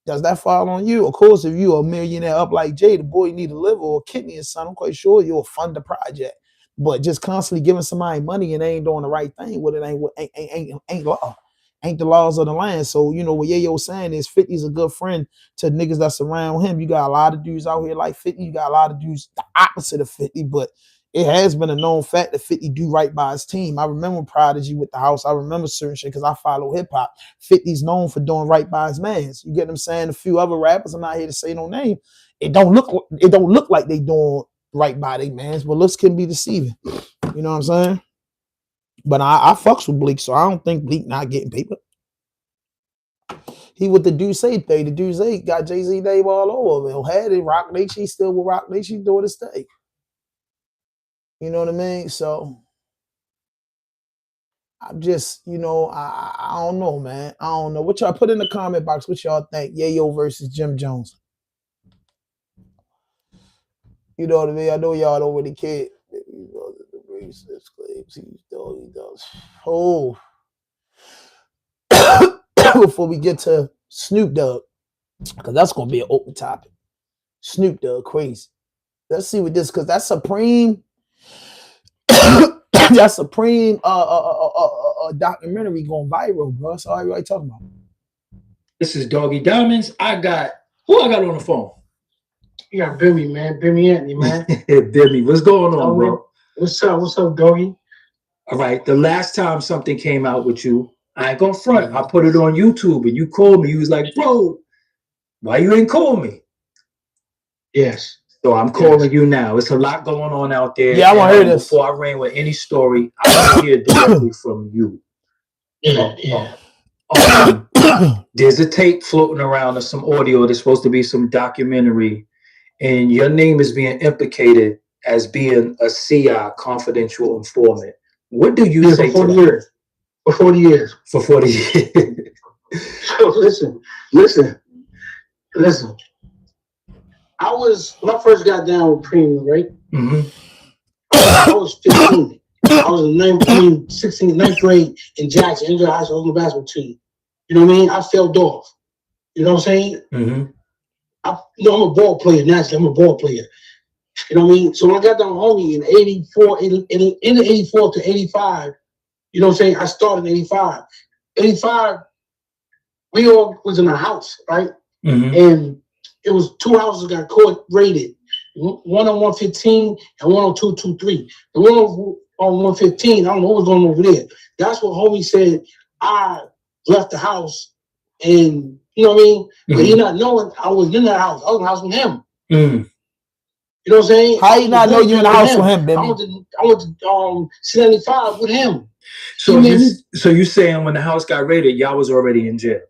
Does that fall on you? Of course, if you a millionaire up like Jay, the boy need a liver or a kidney or something, I'm quite sure you'll fund the project. But just constantly giving somebody money and they ain't doing the right thing with it ain't law. Ain't the laws of the land. So, what Yayo saying is 50's a good friend to niggas that's around him. You got a lot of dudes out here like 50. You got a lot of dudes the opposite of 50, but it has been a known fact that 50 do right by his team. I remember Prodigy with the house. I remember certain shit because I follow hip hop. 50's known for doing right by his mans. You get what I'm saying? A few other rappers, I'm not here to say no name. It don't look like they doing right by their mans, but looks can be deceiving. You know what I'm saying? But I fucks with Bleak, so I don't think Bleak not getting paper. He with the Duce thing. The Duce got Jay-Z name all over him. Had it, Rock Nation, still with Rock Nation doing his thing. You know what I mean? So I'm just, I don't know, man. I don't know. What y'all put in the comment box? What y'all think? Yayo versus Jim Jones. You know what I mean? I know y'all don't really care. Oh. Before we get to Snoop Dogg, because that's gonna be an open topic. Snoop Dogg crazy. Let's see what this, because that's Supreme. That Supreme documentary going viral, bro. So what are you talking about? This is Doggy Diamonds. Who I got on the phone? You got Billy, man. Billy Anthony, man. Billy, what's going on, bro? What's up, Doggy? All right. The last time something came out with you, I ain't gonna front. I put it on YouTube and you called me. You was like, bro, why you ain't call me? Yes. So I'm calling you now. It's a lot going on out there. Yeah, I want to hear this. Before I ran with any story, I want to hear directly from you. Yeah. There's a tape floating around of some audio. There's supposed to be some documentary, and your name is being implicated as being a CI, confidential informant. What do you say for 40 to that? years? For 40 years. For 40 years. So listen. I was when I first got down with premium, right? I was 15. I was in 16th, 9th grade in Jackson, Angel High School, on the basketball team. You know what I mean? I failed off. You know what I'm saying? I'm a ball player naturally. I'm a ball player. You know what I mean? So when I got down with homie in 84, in 84 to 85, you know what I'm saying? I started in 85. 85, we all was in a house, right? And it was two houses got court rated. One on 115 and one on 223. The one on 115, I don't know what was going on over there. That's what homie said. I left the house and, you know what I mean? But he not knowing I was in that house. I was in the house with him. You know what I'm saying? How you not know you in the house with him, baby? I went to 75 with him. So you saying when the house got raided, y'all was already in jail?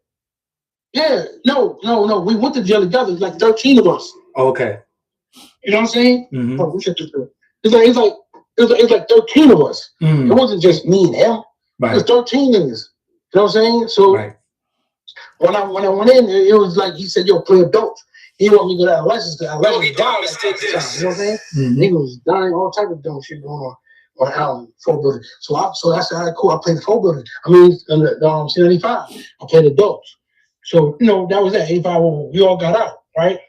Yeah, no. We went to jail together. It's like 13 of us. Okay. You know what I'm saying? Oh, we should do it. It's like 13 of us. It wasn't just me and him. Right. It was 13 niggas. You know what I'm saying? So when I went in, it was like he said, "Yo, play adults." He want me to go to license because I let me die. You know what I'm saying? Niggas was dying, all type of dumb shit going on Allen, 4 building. So I said, all right, cool. I played the 4 building. I mean, C95. I played adults. So, you know, that was that. 85, we all got out, right?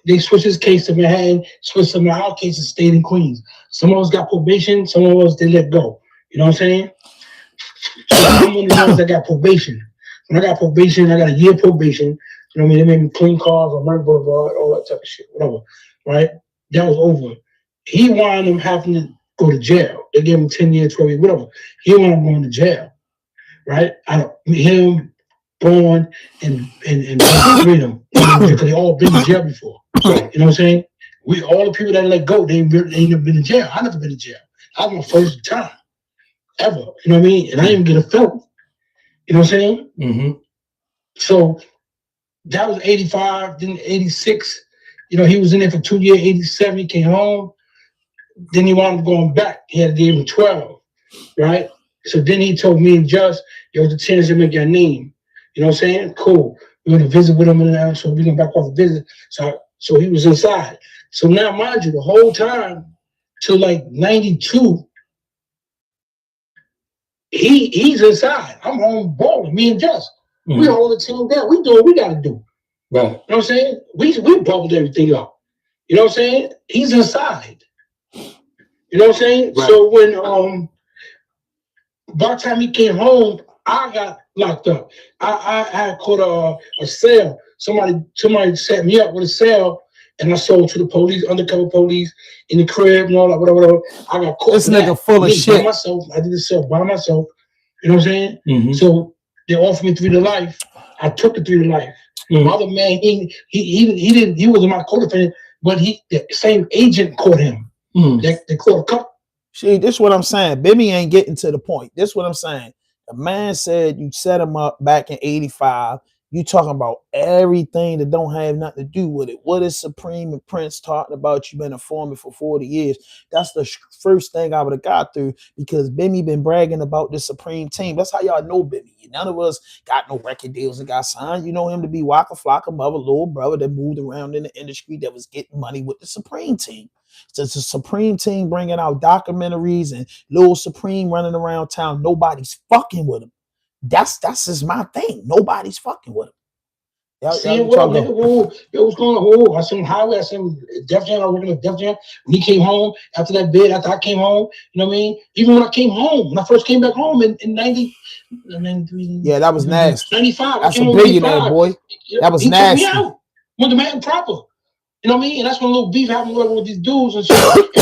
They switched his case to Manhattan, switched some of our cases, stayed in Queens. Some of us got probation, some of us they let go. You know what I'm saying? So I'm one of the ones that got probation. When I got probation, I got a year probation. You know what I mean? They made me clean cars on Murray Boulevard, all that type of shit, whatever. Right? That was over. He wound up having to go to jail. They gave him 10 years, 12 years, whatever. He wound up going to jail. Right? Him, Braun, and Freedom, because they all been in jail before. You know what I'm saying? All the people that let go, they ain't never been in jail. I never been in jail. I was my first time ever. You know what I mean? And I didn't even get a felony. You know what I'm saying? So that was 85, then 86. You know, he was in there for 2 years, 87, he came home. Then he wound up going back. He had to give him 12, right? So then he told me and Just, there was a chance to make your name. You know what I'm saying? Cool. We're going to visit with him and now, so we're going to back off the visit. So he was inside. So now, mind you, the whole time till like 92, he's inside. I'm home balling, me and Just. We hold the team down. We do what we got to do. Right. You know what I'm saying? We bubbled everything up. You know what I'm saying? He's inside. You know what I'm saying? Right. So when by the time he came home, I got locked up. I had caught a sale. Somebody set me up with a sale, and I sold to the police, undercover police, in the crib and all that, whatever. I got caught. This nigga full of shit. By myself. I did the sale by myself. You know what I'm saying? So they offered me 3 to life. I took the 3 to life. The other man, he wasn't my co-defendant, but the same agent caught him. They caught a couple. See, this is what I'm saying. Bimmy ain't getting to the point. This is what I'm saying. The man said you set him up back in 85. You talking about everything that don't have nothing to do with it. What is Supreme and Prince talking about? You've been informant for 40 years. That's the first thing I would have got through, because Bimmy been bragging about the Supreme team. That's how y'all know Bimmy. None of us got no record deals and got signed. You know him to be Waka Flocka, mother, little brother that moved around in the industry that was getting money with the Supreme team. So it's a Supreme team bringing out documentaries and Lil Supreme running around town. Nobody's fucking with him. That's just my thing. Nobody's fucking with him. See, what's going on? I saw him highway. I saw him Def Jam. I was working at Def Jam. When he came home after that bid, after I came home, you know what I mean? Even when I came home, when I first came back home in 93. Yeah, that was nasty. 95. That's a billionaire, boy. That was nasty. He took me out. Went to Manhattan proper. You know what I mean? And that's when a little beef happened with these dudes and shit.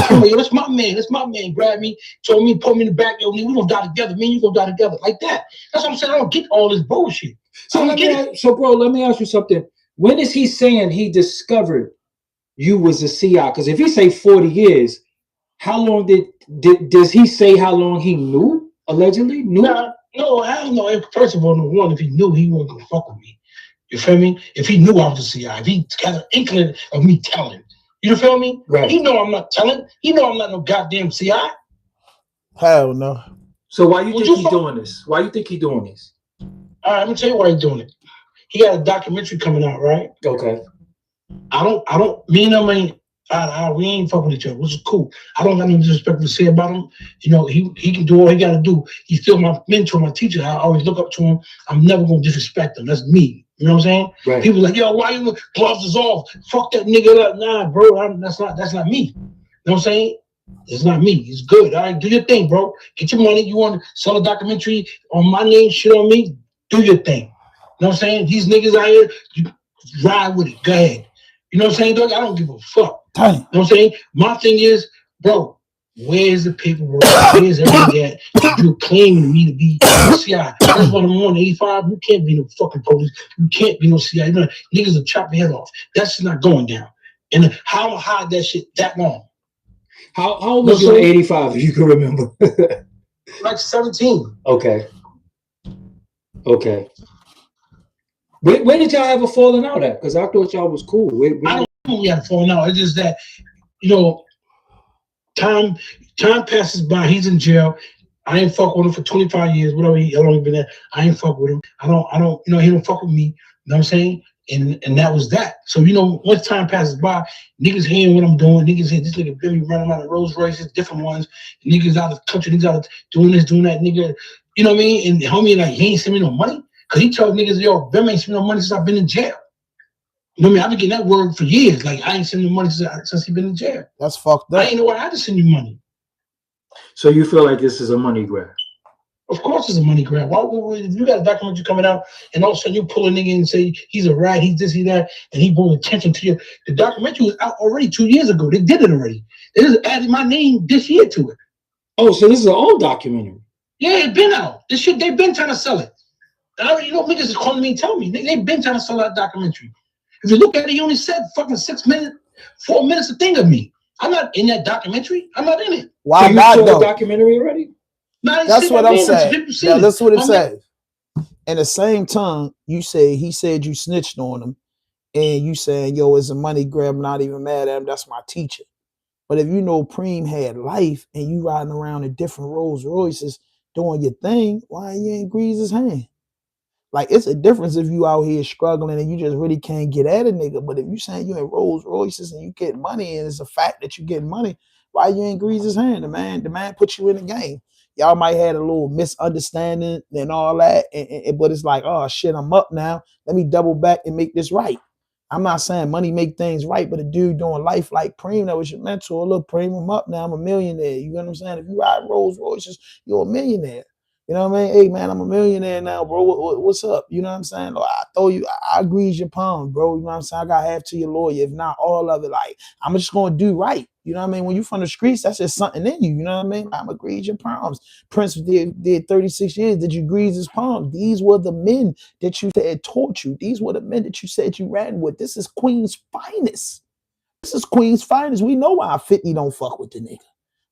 And yo, that's my man. That's my man. Grabbed me, told me, put me in the back. Yo, we gonna die together. Me and you gonna die together. Like that. That's what I'm saying. I don't get all this bullshit. So, bro, let me ask you something. When is he saying he discovered you was a CI? Because if he say 40 years, how long does he say how long he knew? Allegedly knew? No, I don't know. First of all, number one, if he knew, he wasn't gonna fuck with me. You feel me? If he knew I was a CI, if he got an inkling of me telling, you feel me? Right. He know I'm not telling. He know I'm not no goddamn CI. Hell no. So why you think he's doing this? Why you think he's doing this? All right, let me tell you why he's doing it. He got a documentary coming out, right? Okay. Me and him ain't, we ain't fucking with each other, which is cool. I don't got no disrespect to say about him. You know, he can do all he got to do. He's still my mentor, my teacher. I always look up to him. I'm never going to disrespect him. That's me. You know what I'm saying? Right. People like, yo, why you gloves is off? Fuck that nigga up. Nah, bro, that's not me. You know what I'm saying? It's not me. It's good. All right, do your thing, bro. Get your money. You want to sell a documentary on my name, shit on me? Do your thing. You know what I'm saying? These niggas out here, you ride with it. Go ahead. You know what I'm saying, dog? I don't give a fuck. Damn. You know what I'm saying? My thing is, bro, where's the paperwork? Where's everything at? You're claiming me to be CI. That's what I'm on 85. You can't be no fucking police. You can't be no CI. You know, niggas will chop your head off. That's just not going down. And how am I hide that shit that long? How old was you in 85, if you can remember? Like 17. Okay. Where did y'all have a falling out at? Because I thought y'all was cool. I don't know we had a falling out. It's just that, you know, time passes by. He's in jail. I ain't fuck with him for 25 years, whatever how long he been there. I ain't fuck with him. I don't, you know, he don't fuck with me. You know what I'm saying? And that was that. So, you know, once time passes by, niggas hearing what I'm doing, niggas hear this nigga Billy running around in Rolls Royces, different ones, niggas out of the country, niggas out of doing this, doing that, nigga. You know what I mean? And the homie like, he ain't send me no money. Cause he told niggas, yo, Bill ain't send me no money since I've been in jail. You know what I mean? I've been getting that word for years. Like, I ain't sending no money since he been in jail. That's fucked up. I ain't know why I had to send you money. So you feel like this is a money grab? Of course it's a money grab. Why would if you got a documentary coming out and all of a sudden you pull a nigga in and say he's a rat, he's this, he's that, and he brought attention to you. The documentary was out already 2 years ago. They did it already. They just added my name this year to it. Oh, so this is an old documentary? Yeah, it's been out. This shit, they've been trying to sell it. You know, niggas is calling me and telling me. They've been trying to sell that documentary. If you look at it, he only said fucking 4 minutes a thing of me. I'm not in that documentary. I'm not in it. Why so not, you saw though? the documentary already? No, That's what I'm saying. Now, listen what it says. In the same tongue, he said you snitched on him, and you saying, yo, it's a money grab, I'm not even mad at him, that's my teacher. But if you know Preem had life and you riding around in different Rolls Royces doing your thing, why you ain't grease his hand? Like, it's a difference if you out here struggling and you just really can't get at a nigga. But if you saying you in Rolls Royces and you get money and it's a fact that you get money, why you ain't grease his hand? The man put you in the game. Y'all might have a little misunderstanding and all that, but it's like, oh shit, I'm up now. Let me double back and make this right. I'm not saying money make things right, but a dude doing life like Preem, that was your mentor. Look, Preem, I'm up now. I'm a millionaire. You know what I'm saying? If you ride Rolls Royces, you're a millionaire. You know what I mean? Hey, man, I'm a millionaire now, bro. What's up? You know what I'm saying? Like, I grease your palm, bro. You know what I'm saying? I got half to your lawyer, if not all of it. Like, I'm just going to do right. You know what I mean? When you from the streets, that's just something in you. You know what I mean? I'm going to grease your palms. Prince did 36 years. Did you grease his palms? These were the men that you said taught you. These were the men that you said you ran with. This is Queen's finest. This is Queen's finest. We know why 50 don't fuck with the nigga.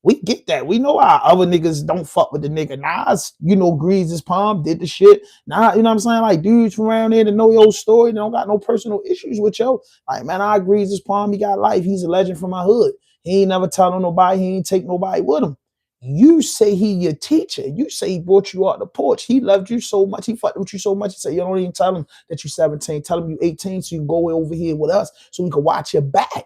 We get that. We know our other niggas don't fuck with the nigga. Nas, you know, greased his palm, did the shit. Nah, you know what I'm saying? Like, dudes from around here that know your story, they don't got no personal issues with yo. Like, man, I greased his palm. He got life. He's a legend from my hood. He ain't never telling nobody. He ain't take nobody with him. You say he your teacher. You say he brought you out the porch. He loved you so much. He fucked with you so much. He said, you don't even tell him that you're 17. Tell him you're 18 so you can go over here with us so we can watch your back.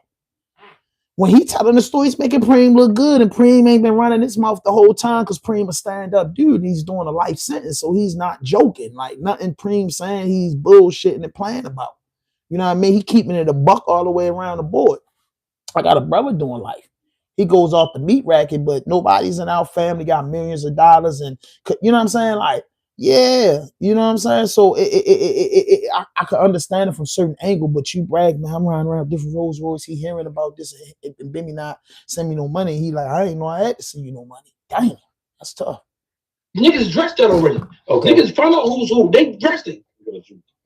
When he telling the story, he's making Preem look good, and Preem ain't been running his mouth the whole time because Preem a stand-up dude. And he's doing a life sentence, so he's not joking. Like, nothing Preem saying he's bullshitting and playing about. You know what I mean? He keeping it a buck all the way around the board. I got a brother doing life. He goes off the meat racket, but nobody's in our family got millions of dollars, and you know what I'm saying? Like, yeah, you know what I'm saying? So I can understand it from a certain angle, but you brag, man, I'm riding around different Rolls Royce. He hearing about this and Bimmy not send me no money. He like, I ain't know I had to send you no money. Damn, that's tough. Niggas dressed that already. Okay. Niggas found out who's who. They dressed it.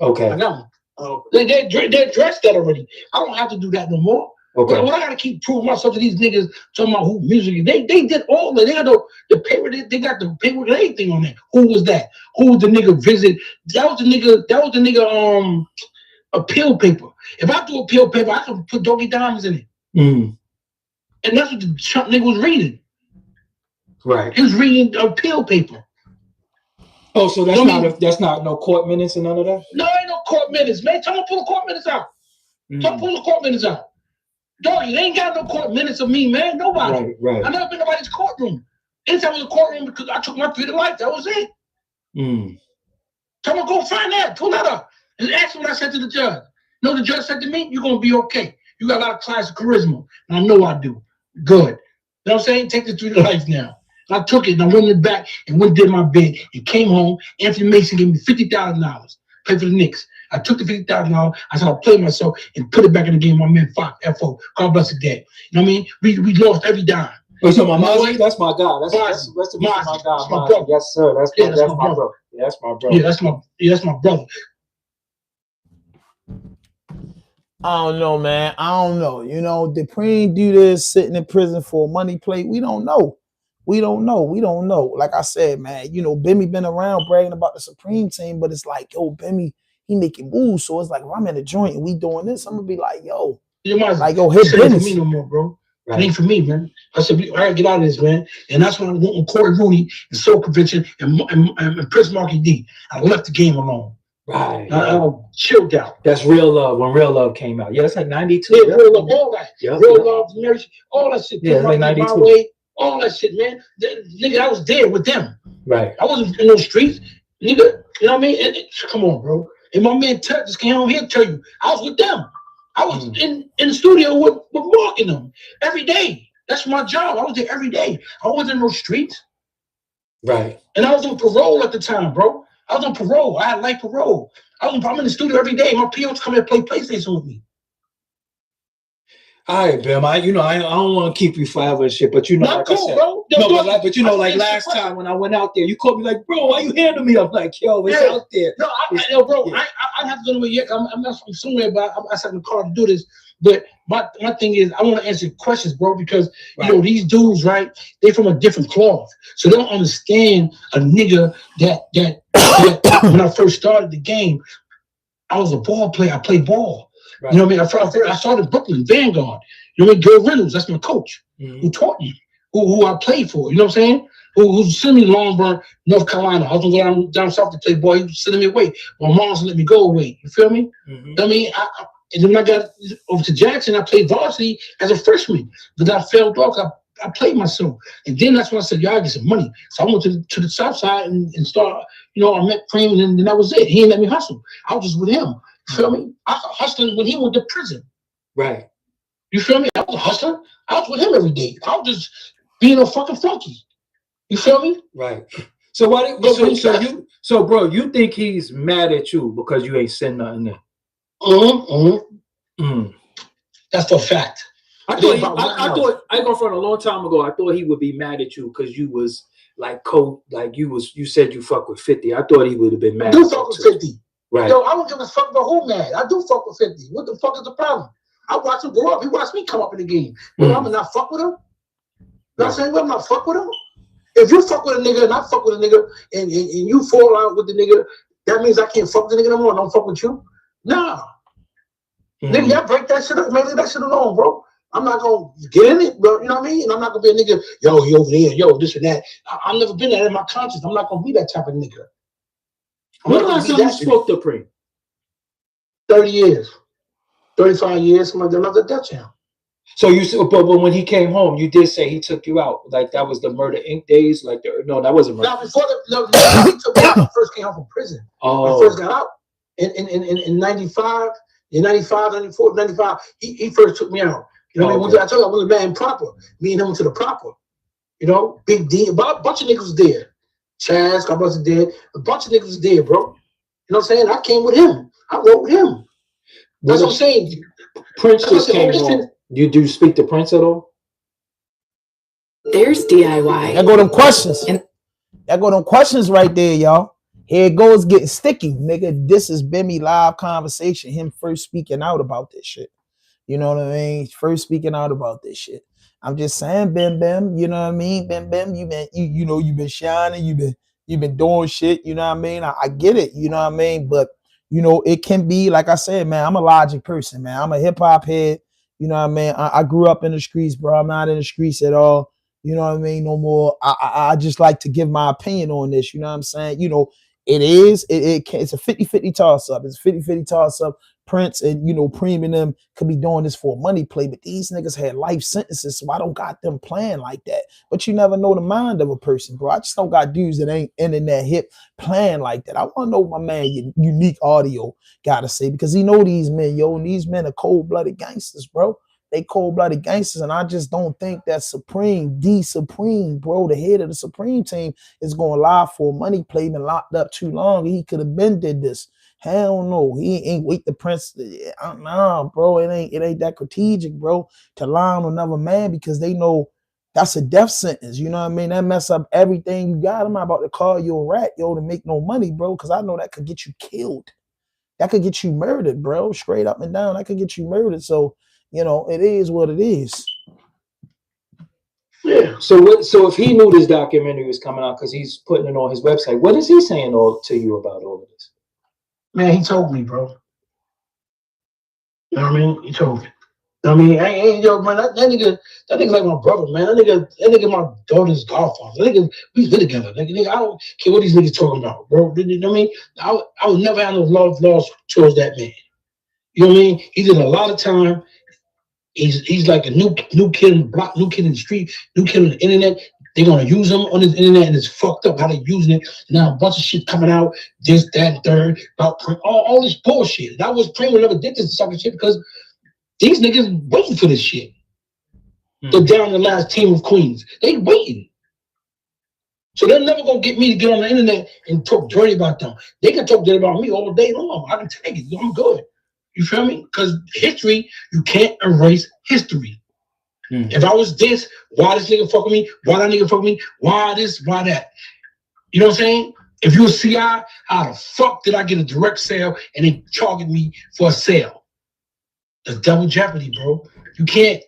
Okay. I got one. They dressed that already. I don't have to do that no more. Okay. What I gotta keep proving myself to these niggas talking about who music is. They did all that. They got the paper. They got the paper and everything on there. Who was that? Who was the nigga visit? That was the nigga. Appeal paper. If I do appeal paper, I can put Doggy Diamonds in it. Mm. And that's what the chump nigga was reading. Right. He was reading appeal paper. Oh, so that's You know what I mean? that's not no court minutes and none of that? No, ain't no court minutes, man. Tell them to pull the court minutes out. Tell them to pull the court minutes out. Dog, you ain't got no court minutes of me, man. Nobody. Right. I never been to nobody's courtroom. Anytime in the courtroom because I took my 3 to life. That was it. Tell them go find that. Pull that up. And ask what I said to the judge. You know what the judge said to me? You're gonna be okay. You got a lot of class of charisma. And I know I do. Good. You know what I'm saying? Take the 3 to life now. I took it and I went in the back and went and did my bid and came home. Anthony Mason gave me $50,000. Play for the Knicks. I took the $50,000. I said I'll play myself and put it back in the game. My man Fox, F.O. God bless his dad. You know what I mean? We lost every dime. Oh, so my Mozzie? That's my guy. That's my guy. My brother. Yes, sir. That's my brother. Yeah, that's my brother. Yeah, that's my brother. I don't know, man. I don't know. You know, did Preem do this sitting in prison for a money plate? We don't know. We don't know. Like I said, man, you know, Bimmy been around bragging about the Supreme team, but it's like, yo, Bimmy, he making moves. So it's like, if I'm in a joint and we doing this, I'm gonna be like, yo, hit business. It ain't for me no more, bro. Right. It ain't for me, man. I said, I gotta get out of this, man. And that's when I went with Corey Rooney and Soul Convention and Prince Marky D. I left the game alone. Right. I chilled out. That's Real Love, when Real Love came out. Yeah, that's like 92. Yeah, Real Love, all that. Yeah. Real Love, marriage, all that shit. Yeah, like 92. My way, all that shit, man. Nigga, I was there with them. Right. I wasn't in those streets. Nigga, you know what I mean? Come on, bro. And my man Ted just came home here to tell you, I was with them. I was in the studio with Mark and them every day. That's my job. I was there every day. I wasn't in those streets. Right. And I was on parole at the time, bro. I was on parole. I had life parole. I'm in the studio every day. My POs come here and play PlayStation with me. All right, Bim. I don't want to keep you forever and shit, but you know, Not like cool, I said, bro. but you know, like last time when I went out there, you called me like, bro, why you handling me? I'm like, yo, it's out there. No, bro. Yeah. I have to go to yet. I'm not from somewhere, but I sat in the car to do this. But my thing is, I want to answer questions, bro, because you know these dudes, right? They from a different cloth, so they don't understand a nigga that when I first started the game, I was a ball player. I played ball. Right. You know what I mean? I started in Brooklyn, Vanguard. You know what I mean? Gil Reynolds, that's my coach, who taught me, who I played for. You know what I'm saying? Who's sending me Longburn, North Carolina. I was gonna go down south to play ball. He was sending me away. My mom's let me go away. You feel me? I mean, and then when I got over to Jackson, I played varsity as a freshman. But I failed off. I played myself. And then that's when I said, y'all get some money. So I went to the south side and started, you know, I met Preem and then that was it. He didn't let me hustle. I was just with him. You feel me? I hustling when he went to prison. Right. You feel me? I was a hustler. I was with him every day. I was just being a fucking flunky. You feel me? Right. So so bro, you think he's mad at you because you ain't said nothing there? That's a fact. I thought I go from a long time ago. I thought he would be mad at you because you was like you said you fuck with 50. I thought he would have been mad. I do fuck with 50. Right. Yo, I don't give a fuck about who mad. I do fuck with 50. What the fuck is the problem? I watch him grow up. He watched me come up in the game. But I'm not fuck with him. You know what I'm saying? Well, I'm not fuck with him. If you fuck with a nigga and I fuck with a nigga and you fall out with the nigga, that means I can't fuck with the nigga no more. I don't fuck with you. Nah. Nigga, y'all break that shit up. Man, leave that shit alone, bro. I'm not gonna get in it, bro. You know what I mean? And I'm not gonna be a nigga, yo, he over there, yo, this and that. I've never been that in my conscience. I'm not gonna be that type of nigga. When last time you spoke to Preem? 30 years. 35 years, another Dutch town. So but when he came home, you did say he took you out. Like that was the Murder Inc. days? No, that wasn't Murder. Now, before he took me out, I first came home from prison. Oh. I first got out in 95, in 95, 94, 95. He first took me out. You know what I mean? I told you I was a man proper. Me and him went to the proper. You know, Big D, a bunch of niggas was there. Chaz, God bless his dead. A bunch of niggas was there, bro. You know what I'm saying? I came with him. I rode with him. That's what I'm saying. Prince just came home. Do you speak to Prince at all? There's DIY. There go them questions. There go them questions right there, y'all. Here it goes getting sticky, nigga. This is Bimmy live conversation. Him first speaking out about this shit. You know what I mean? First speaking out about this shit. I'm just saying, Bim, you know what I mean? Bim, you been shining, you've been doing shit, you know what I mean? I get it, you know what I mean? But you know, it can be, like I said, man, I'm a logic person, man. I'm a hip-hop head, you know what I mean? I grew up in the streets, bro. I'm not in the streets at all, you know what I mean? No more. I just like to give my opinion on this, you know what I'm saying? You know, it is. It's a 50-50 toss up. It's a 50-50 toss up. Prince and Preem and them could be doing this for a money play, but these niggas had life sentences, so I don't got them playing like that. But you never know the mind of a person, bro. I just don't got dudes that ain't internet hip playing like that. I want to know what my man Unique Audio gotta say, because he know these men, and these men are cold-blooded gangsters, bro. They cold-blooded gangsters, and I just don't think that Supreme, bro, the head of the Supreme team, is going to lie for a money play. Been locked up too long. He could have been did this. Hell no, he ain't wait the Prince. Nah, bro, it ain't that strategic, bro, to lie on another man, because they know that's a death sentence. You know what I mean? That mess up everything you got. I'm not about to call you a rat, to make no money, bro, because I know that could get you killed. That could get you murdered, bro. Straight up and down, that could get you murdered. So, it is what it is. Yeah. So if he knew this documentary was coming out because he's putting it on his website, what is he saying to you about all of this? Man, he told me, bro. You know what I mean? He told me. I mean, man, that nigga like my brother, man. That nigga my daughter's godfather. That nigga, we live together. Nigga, I don't care what these niggas talking about, bro. You know what I mean? I would never have no love lost towards that man. You know what I mean? He did a lot of time. He's like a new kid in the block, new kid in the street, new kid on the internet. They're gonna use him on the internet, and it's fucked up how they're using it. Now a bunch of shit coming out, this, that, and third, about all this bullshit. That was Primo never did this type of shit because these niggas waiting for this shit. They're down the last team of queens. They waiting. So they're never gonna get me to get on the internet and talk dirty about them. They can talk dirty about me all day long. I can take it. I'm good. You feel me? Because history, you can't erase history. If I was this, why this nigga fuck with me? Why that nigga fuck with me? Why this? Why that? You know what I'm saying? If you a CI, how the fuck did I get a direct sale and they target me for a sale? That's double jeopardy, bro. You can't.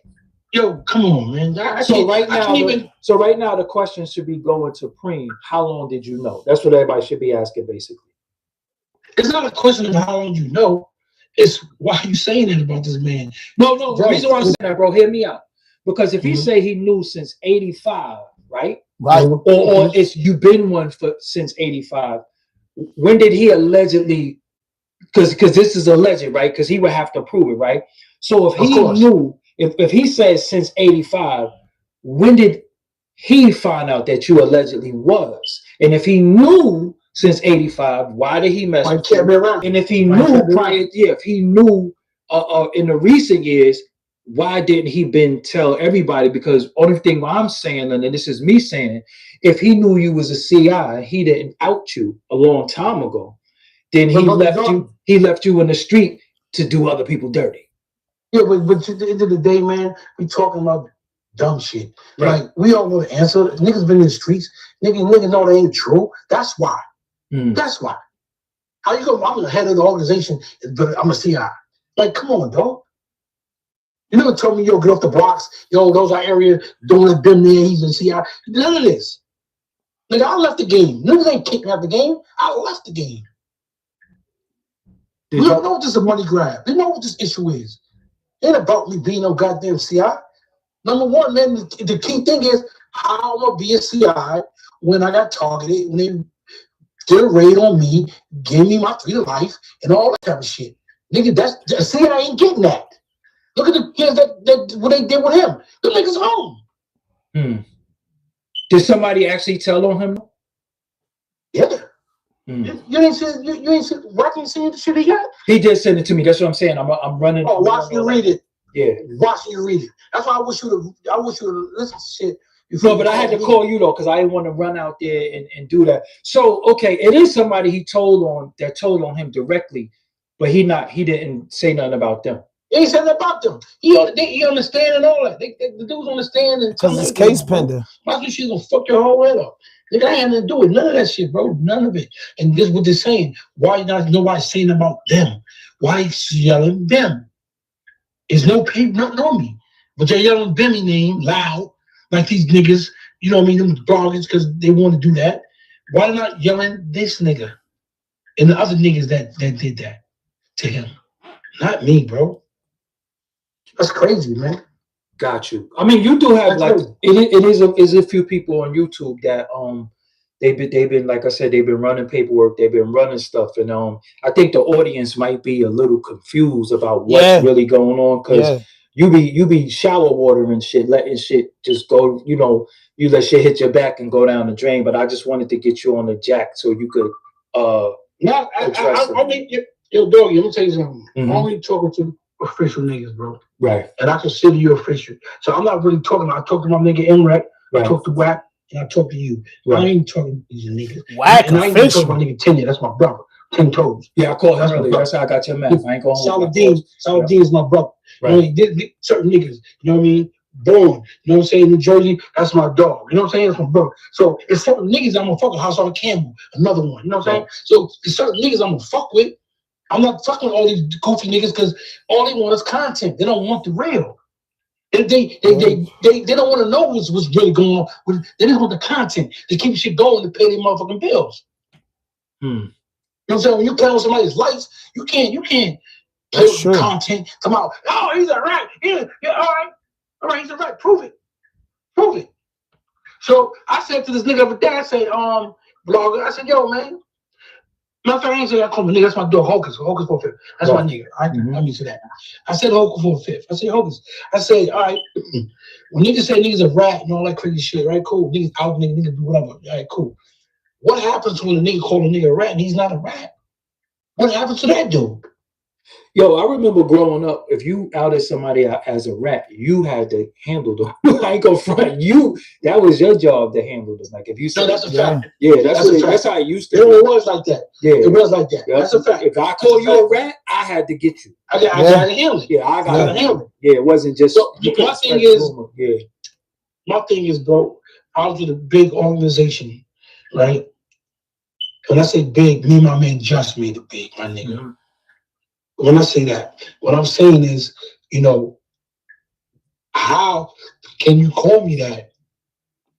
Yo, come on, man. So right now, the question should be going to Preem. How long did you know? That's what everybody should be asking, basically. It's not a question of how long you know. It's why you saying that about this man. No. The reason why I'm saying that, bro, hear me out. Because if he say he knew since 85, right? Right. Or it's you've been one since 85. When did he allegedly? Because this is alleged, right? Because he would have to prove it, right? So if he knew, if he says since 85, when did he find out that you allegedly was? And if he knew since 85, why did he mess with you? And if he knew prior, if he knew in the recent years, why didn't he been tell everybody? Because only thing I'm saying, and this is me saying, if he knew you was a CI, he didn't out you a long time ago. Then he left you in the street to do other people dirty. Yeah, but at the end of the day, man, we talking about dumb shit. Right. Like, we all know the answer. Niggas been in the streets. Niggas know they ain't true. That's why. That's why. How you go? I'm the head of the organization, but I'm a CI. Like, come on, dog. You never told me, yo, get off the blocks. Yo, those are areas. Don't let them there. He's a CI. None of this. Nigga, I left the game. Niggas ain't kicking out the game. I left the game. We don't know this is a money grab. We know what this issue is. It ain't about me being no goddamn CI. Number one, man, the key thing is how I'm gonna be a CI when I got targeted, when they did a raid on me, gave me my 3 to life, and all that type of shit. Nigga, that's CI ain't getting that. Look at the kids that what they did with him. The niggas home. Did somebody actually tell on him? Yeah. You ain't seen Rocky seen the shit he got? He did send it to me. That's what I'm saying. I'm running. Oh, watch you read it. Yeah. Watch you read it. That's why I wish you to listen to shit. No, but I had to call you though, because I didn't want to run out there and do that. So okay, it is somebody he told on him directly, but he didn't say nothing about them. He ain't said nothing about them. He understand and all that. The dudes understand and because it's case pending. Watch this shit gonna fuck your whole head up. Nigga, I ain't nothing to do with none of that shit, bro. None of it. And this is what they're saying. Why not nobody saying about them? Why yelling them? It's no pain, nothing on me. But they're yelling Bemmy name loud, like these niggas, you know what I mean, them bloggers, because they want to do that. Why not yelling this nigga and the other niggas that did that to him? Not me, bro. That's crazy, man. Got you. I mean, you do have like it is a few people on YouTube that they've been like I said, they've been running paperwork, they've been running stuff, and I think the audience might be a little confused about what's really going on, because you be shower watering shit, letting shit just go, you know, you let shit hit your back and go down the drain. But I just wanted to get you on the jack so you could I mean, yo, doggy, let me tell you something. I'm only talking to official niggas, bro. Right. And I consider you official. So I'm not really talking. I talk to my nigga MREC, I talk to WAP, and I talk to you. I ain't talking to these niggas. And I ain't even talking about nigga 10 years. That's my brother. 10 toes. Yeah, I called him earlier. That's how I got your math. I ain't going Saladin is my brother. Right. You know, certain niggas, you know what I mean? Born, you know what I'm saying? New Jersey, that's my dog. You know what I'm saying? That's my brother. So it's certain niggas I'm gonna fuck with. House on Campbell, another one. You know what I'm saying? So it's certain niggas I'm gonna fuck with. I'm not fucking with all these goofy niggas because all they want is content. They don't want the real. They don't want to know what's really going on. They just want the content to keep shit going to pay their motherfucking bills. You know what I'm saying? When you play with somebody's lights, you can't play with the content. Come out, oh, he's a rat. Yeah, all right, he's a rat. Prove it. So I said to this nigga over there, I said, blogger, I said, yo, man. Matter of fact, I ain't say I call him a nigga. That's my dog, Hocus 4/5. That's my nigga. I'm used to that. I said Hocus 4/5. I said Hocus. I said, all right. When niggas say niggas a rat and all that crazy shit, right? Cool. Niggas out, niggas do whatever. All right, cool. What happens when a nigga call a nigga a rat and he's not a rat? What happens to that dude? Yo, I remember growing up, if you outed somebody as a rat, you had to handle them. I ain't gonna front you. That was your job to handle them. Like if you said, that's a fact. Yeah, that's how it used to be. It was like that. Yeah, it was like that. That's a fact. If I call you a rat, I had to get you. I got to handle it. Yeah, I got to handle it. Yeah, it wasn't just. So my thing is, bro, I was with a big organization, right? When I say big, me and my man just made it big, my nigga. When I say that, what I'm saying is, you know, how can you call me that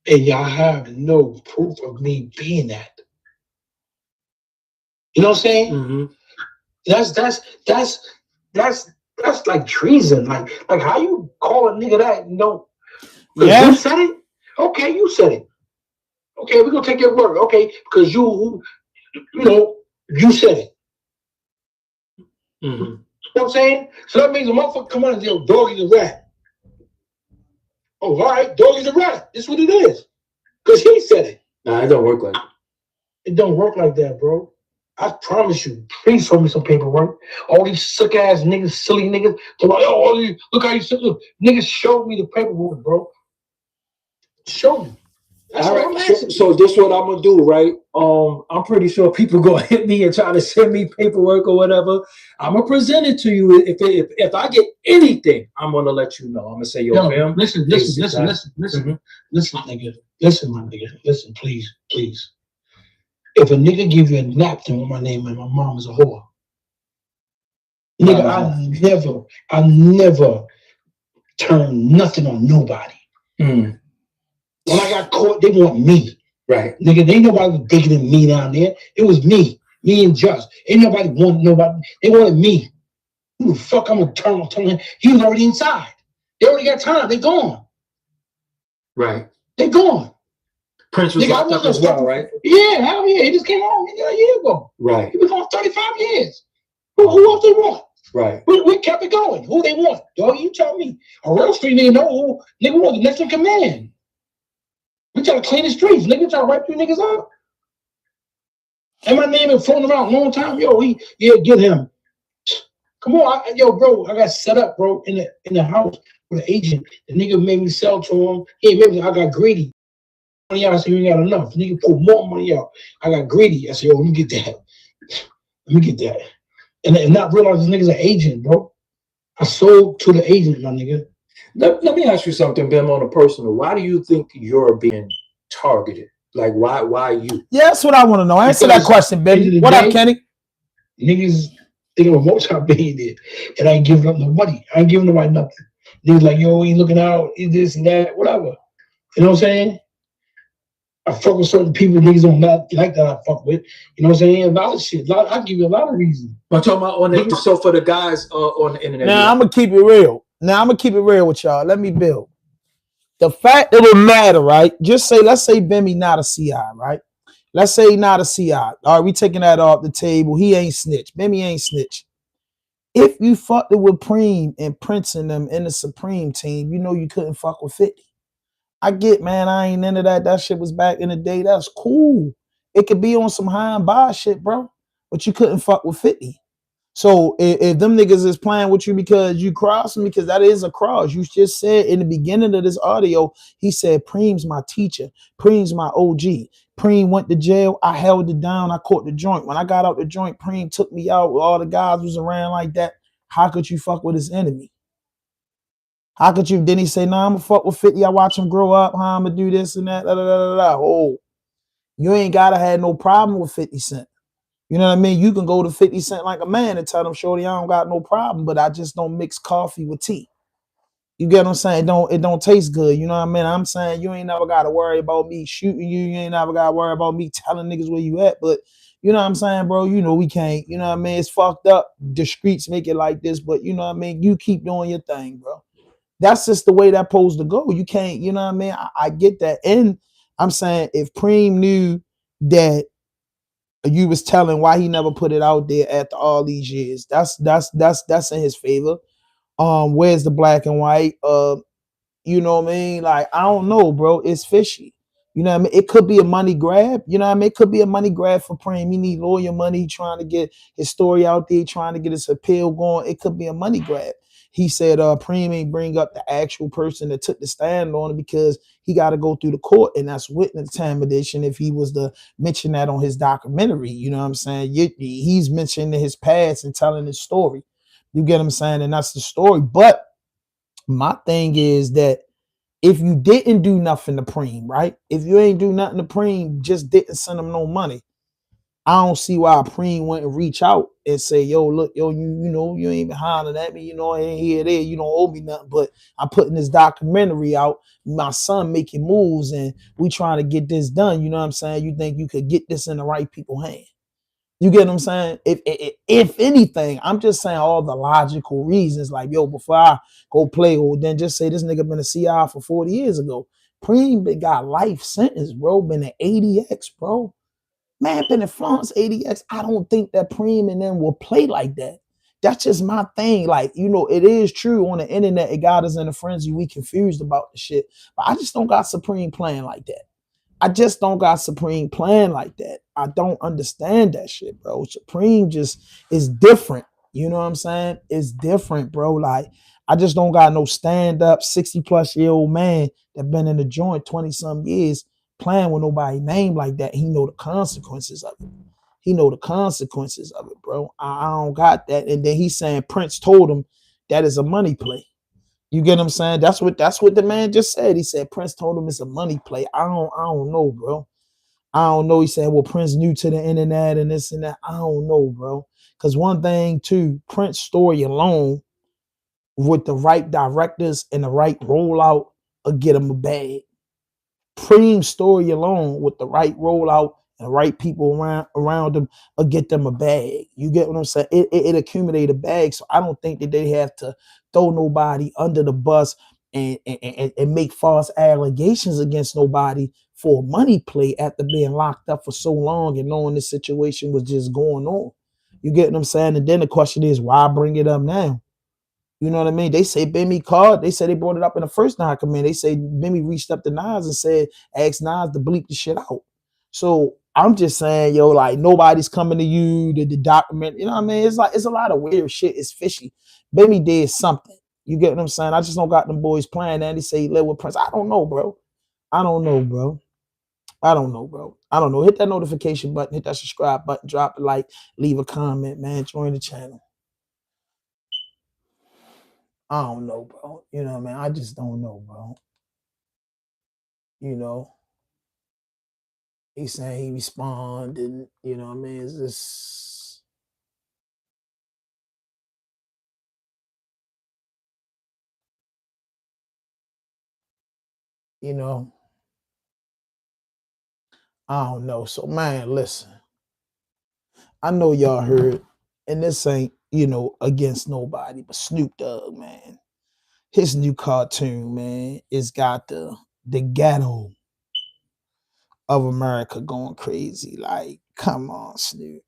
and y'all have no proof of me being that? You know what I'm saying? That's like treason. Like how you call a nigga that and don't? You said it. Okay, you said it. Okay, we're gonna take your word. Okay, because you said it. You know what I'm saying? So that means a motherfucker come on and say, doggy's a rat. Oh, all right, doggy's a rat. This is what it is. Because he said it. Nah, it don't work like that. It don't work like that, bro. I promise you. Please show me some paperwork. All these sick ass niggas, silly niggas, they're like, oh, look how you sick. Look, niggas show me the paperwork, bro. Show me. That's all what right, I'm asking. so this is what I'm gonna do, right? I'm pretty sure people gonna hit me and try to send me paperwork or whatever. I'm gonna present it to you. If I get anything, I'm gonna let you know. I'm gonna say, yo, fam. Listen, nigga. Listen, my nigga. Listen, please. If a nigga give you a napkin with my name and my mom is a whore, nigga, I never turn nothing on nobody. When I got caught, they want me. Right. Nigga, ain't nobody was bigger than me down there. It was me and Just. Ain't nobody want nobody. They wanted me. Who the fuck I'm gonna turn on him? He was already inside. They already got time. They gone. Right. They gone. Prince was locked up as well, right? Yeah, hell yeah. He just came home a year ago. Right. He was on 35 years. Who else they want? Right. We kept it going. Who they want? Dog, you tell me. A real street nigga know who nigga was the next in command. We try to clean the streets. Nigga try to wipe you niggas out. And my name been floating around a long time. Yo, get him. Come on, bro, I got set up, bro, in the house with an agent. The nigga made me sell to him. I got greedy. Money out, I said, you ain't got enough. The nigga pulled more money out. I got greedy. I said, yo, let me get that. And not realize this nigga's an agent, bro. I sold to the agent, my nigga. Let me ask you something, Ben, on a personal. Why do you think you're being targeted? Like, why you? Yeah, that's what I want to know. Answer that question, baby. What up, Kenny? Niggas thinking of multi-billionaire, and I ain't giving up no money. I ain't giving nobody nothing. Niggas like, yo, he looking out, he this and that, whatever. You know what I'm saying? I fuck with certain people niggas don't like that I fuck with. You know what I'm saying? A lot of shit. I give you a lot of reasons. I'm talking about so for the guys on the internet. Now, I'm going to keep it real. With y'all. Let me build. The fact it will matter, right? Just say, let's say Bemmy not a CI, right? Let's say he not a CI. All right, we taking that off the table. He ain't snitch. Maybe he ain't snitch. If you fucked it with Preem and Prince and them in the Supreme team, you know you couldn't fuck with 50. I get, man, I ain't into that. That shit was back in the day. That's cool. It could be on some high and by shit, bro. But you couldn't fuck with 50. So if them niggas is playing with you because you crossing, because that is a cross. You just said in the beginning of this audio, he said, Preem's my teacher. Preem's my OG. Preem went to jail. I held it down. I caught the joint. When I got out the joint, Preem took me out. All the guys was around like that. How could you fuck with his enemy? How could you? Then he say, nah, I'm gonna fuck with 50. I watch him grow up. How I'm gonna do this and that. Da, da, da, da, da. Oh, you ain't gotta have no problem with 50 Cent. You know what I mean? You can go to 50 Cent like a man and tell them, shorty, I don't got no problem, but I just don't mix coffee with tea. You get what I'm saying? It don't taste good. You know what I mean? I'm saying you ain't never got to worry about me shooting you. You ain't never got to worry about me telling niggas where you at. But you know what I'm saying, bro? You know we can't. You know what I mean? It's fucked up. The streets make it like this, but you know what I mean? You keep doing your thing, bro. That's just the way that's supposed to go. You can't, you know what I mean? I get that. And I'm saying if Preem knew that you was telling why he never put it out there after all these years, that's in his favor. Where's the black and white? You know what I mean? Like, I don't know, bro. It's fishy. You know what I mean? It could be a money grab. You know what I mean? It could be a money grab for Preem. He need lawyer money, trying to get his story out there, trying to get his appeal going. It could be a money grab. He said Preem ain't bring up the actual person that took the stand on it because he got to go through the court, and that's witness examination if he was to mention that on his documentary. You know what I'm saying? He's mentioning his past and telling his story. You get what I'm saying? And that's the story. But my thing is that if you didn't do nothing to Preem, right? If you ain't do nothing to Preem, just didn't send him no money, I don't see why Preem went and reach out and say, yo, look, yo, you know, you ain't been hollering at me, you know, I ain't here, there, you don't owe me nothing, but I'm putting this documentary out, my son making moves, and we trying to get this done, you know what I'm saying? You think you could get this in the right people's hands? You get what I'm saying? If anything, I'm just saying all the logical reasons. Like, yo, before I go play, or then just say this nigga been a CI for 40 years ago. Preem got life sentence, bro. Been an 80X, bro. Man, been in Florence 80X. I don't think that Preem and them will play like that. That's just my thing. Like, you know, it is true on the internet. It got us in a frenzy. We confused about the shit. But I just don't got Supreme playing like that. I just don't got Supreme playing like that. I don't understand that shit, bro. Supreme just is different. You know what I'm saying? It's different, bro. Like, I just don't got no stand-up 60-plus-year-old man that been in the joint 20-some years playing with nobody named like that. He know the consequences of it. He know the consequences of it, bro. I don't got that. And then he's saying Prince told him that is a money play. You get what I'm saying? That's what the man just said. He said Prince told him it's a money play. I don't know, bro. I don't know. He said, well, Prince new to the internet and this and that. I don't know, bro. Because one thing too, Prince story alone with the right directors and the right rollout will get him a bag. Preem's story alone with the right rollout and the right people around them will get them a bag. You get what I'm saying? It accumulate a bag. So I don't think that they have to throw nobody under the bus and make false allegations against nobody for a money play after being locked up for so long and knowing the situation was just going on. You get what I'm saying? And then the question is, why bring it up now? You know what I mean? They say Bimmy called. They said they brought it up in the first document. They say Bimmy reached up to Nas and said, ask Nas to bleep the shit out. So I'm just saying, yo, like nobody's coming to you, the document. You know what I mean? It's like, it's a lot of weird shit. It's fishy. Bimmy did something. You get what I'm saying? I just don't got them boys playing that. They say he live with Prince. I don't know, bro. I don't know, bro. I don't know, bro. I don't know. Hit that notification button. Hit that subscribe button. Drop a like. Leave a comment, man. Join the channel. I don't know, bro. You know what I mean? I just don't know, bro. You know, he's saying he responded. You know what I mean? Is this? You know, I don't know. So, man, listen. I know y'all heard, and this ain't, you know, against nobody, but Snoop Dogg, man. His new cartoon, man, it's got the ghetto of America going crazy. Like, come on, Snoop.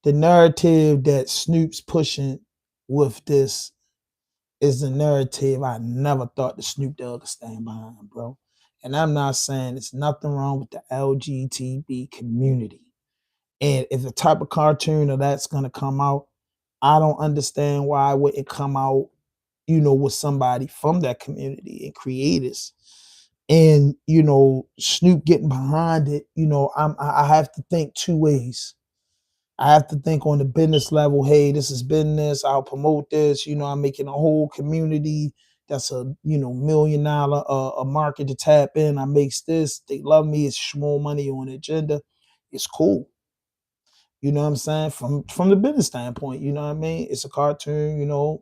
The narrative that Snoop's pushing with this is the narrative I never thought the Snoop Dogg would stand behind, bro. And I'm not saying there's nothing wrong with the LGBT community. And if the type of cartoon of that's gonna come out, I don't understand why would it come out, with somebody from that community and creators. And Snoop getting behind it, I have to think two ways. I have to think on the business level, hey, this is business, I'll promote this, I'm making a whole community that's a $1 million a market to tap in. I makes this, they love me, it's small money on the agenda. It's cool. You know what I'm saying? From the business standpoint, you know what I mean? It's a cartoon,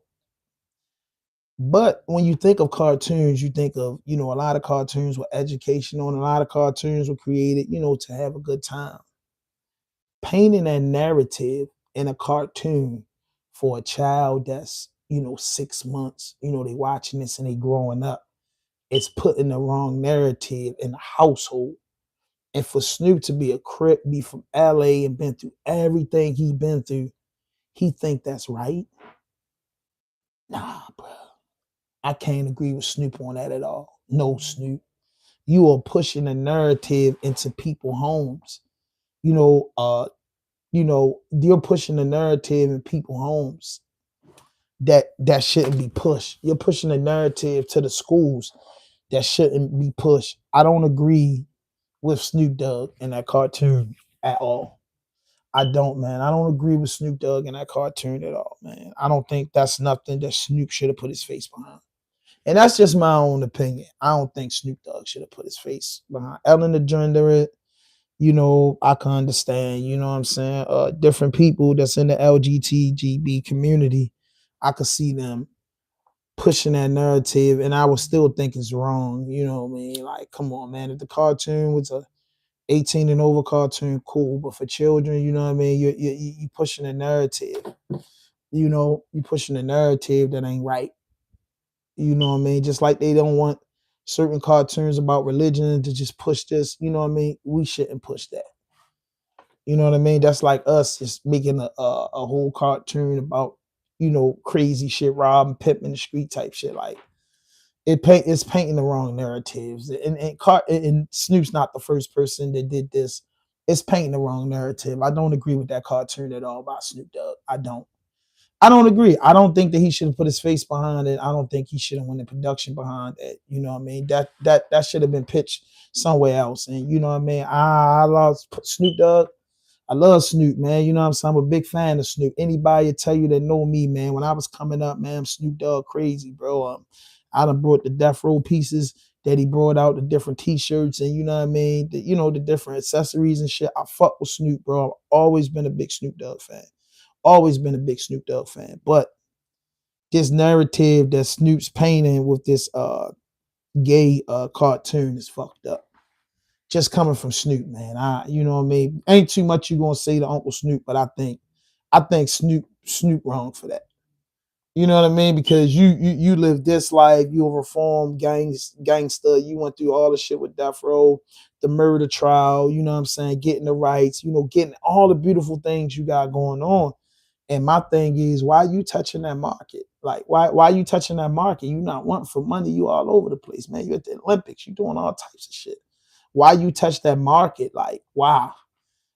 But when you think of cartoons, you think of, a lot of cartoons were educational and a lot of cartoons were created, to have a good time. Painting that narrative in a cartoon for a child that's, 6 months, they watching this and they growing up, it's putting the wrong narrative in the household. And for Snoop to be a Crip, be from LA and been through everything he been through, he think that's right? Nah, bro. I can't agree with Snoop on that at all. No, Snoop. You are pushing a narrative into people's homes. You're pushing a narrative in people's homes that shouldn't be pushed. You're pushing a narrative to the schools that shouldn't be pushed. I don't agree with Snoop Dogg in that cartoon at all. I don't, man. I don't agree with Snoop Dogg in that cartoon at all, man. I don't think that's nothing that Snoop should have put his face behind. And that's just my own opinion. I don't think Snoop Dogg should have put his face behind. Ellen DeGeneres, I can understand, what I'm saying? Different people that's in the LGTB community, I could see them pushing that narrative, and I would still think it's wrong. You know what I mean? Like, come on, man. If the cartoon was a 18 and over cartoon, cool. But for children, you know what I mean? You pushing a narrative. You pushing a narrative that ain't right. You know what I mean? Just like they don't want certain cartoons about religion to just push this. You know what I mean? We shouldn't push that. You know what I mean? That's like us just making a whole cartoon about, crazy shit, robbing, pimping the street type shit. Like it's painting the wrong narratives. And Snoop's not the first person that did this. It's painting the wrong narrative. I don't agree with that cartoon at all about Snoop Dogg. I don't agree. I don't think that he should have put his face behind it. I don't think he should have won the production behind it. You know what I mean? That should have been pitched somewhere else. And you know what I mean? I love Snoop Dogg. I love Snoop, man. You know what I'm saying? I'm a big fan of Snoop. Anybody tell you that know me, man, when I was coming up, man, Snoop Dogg crazy, bro. I done brought the Death Row pieces that he brought out, the different t-shirts and you know what I mean? The different accessories and shit. I fuck with Snoop, bro. I've always been a big Snoop Dogg fan. Always been a big Snoop Dogg fan. But this narrative that Snoop's painting with this gay cartoon is fucked up. Just coming from Snoop, man. You know what I mean? Ain't too much you gonna say to Uncle Snoop, but I think Snoop wrong for that. You know what I mean? Because you live this life, you a reformed gangster, you went through all the shit with Death Row, the murder trial, you know what I'm saying, getting the rights, getting all the beautiful things you got going on. And my thing is, why you touching that market? Like, why you touching that market? You not wanting for money, you all over the place, man. You at the Olympics, you doing all types of shit. Why you touch that market? Like, why?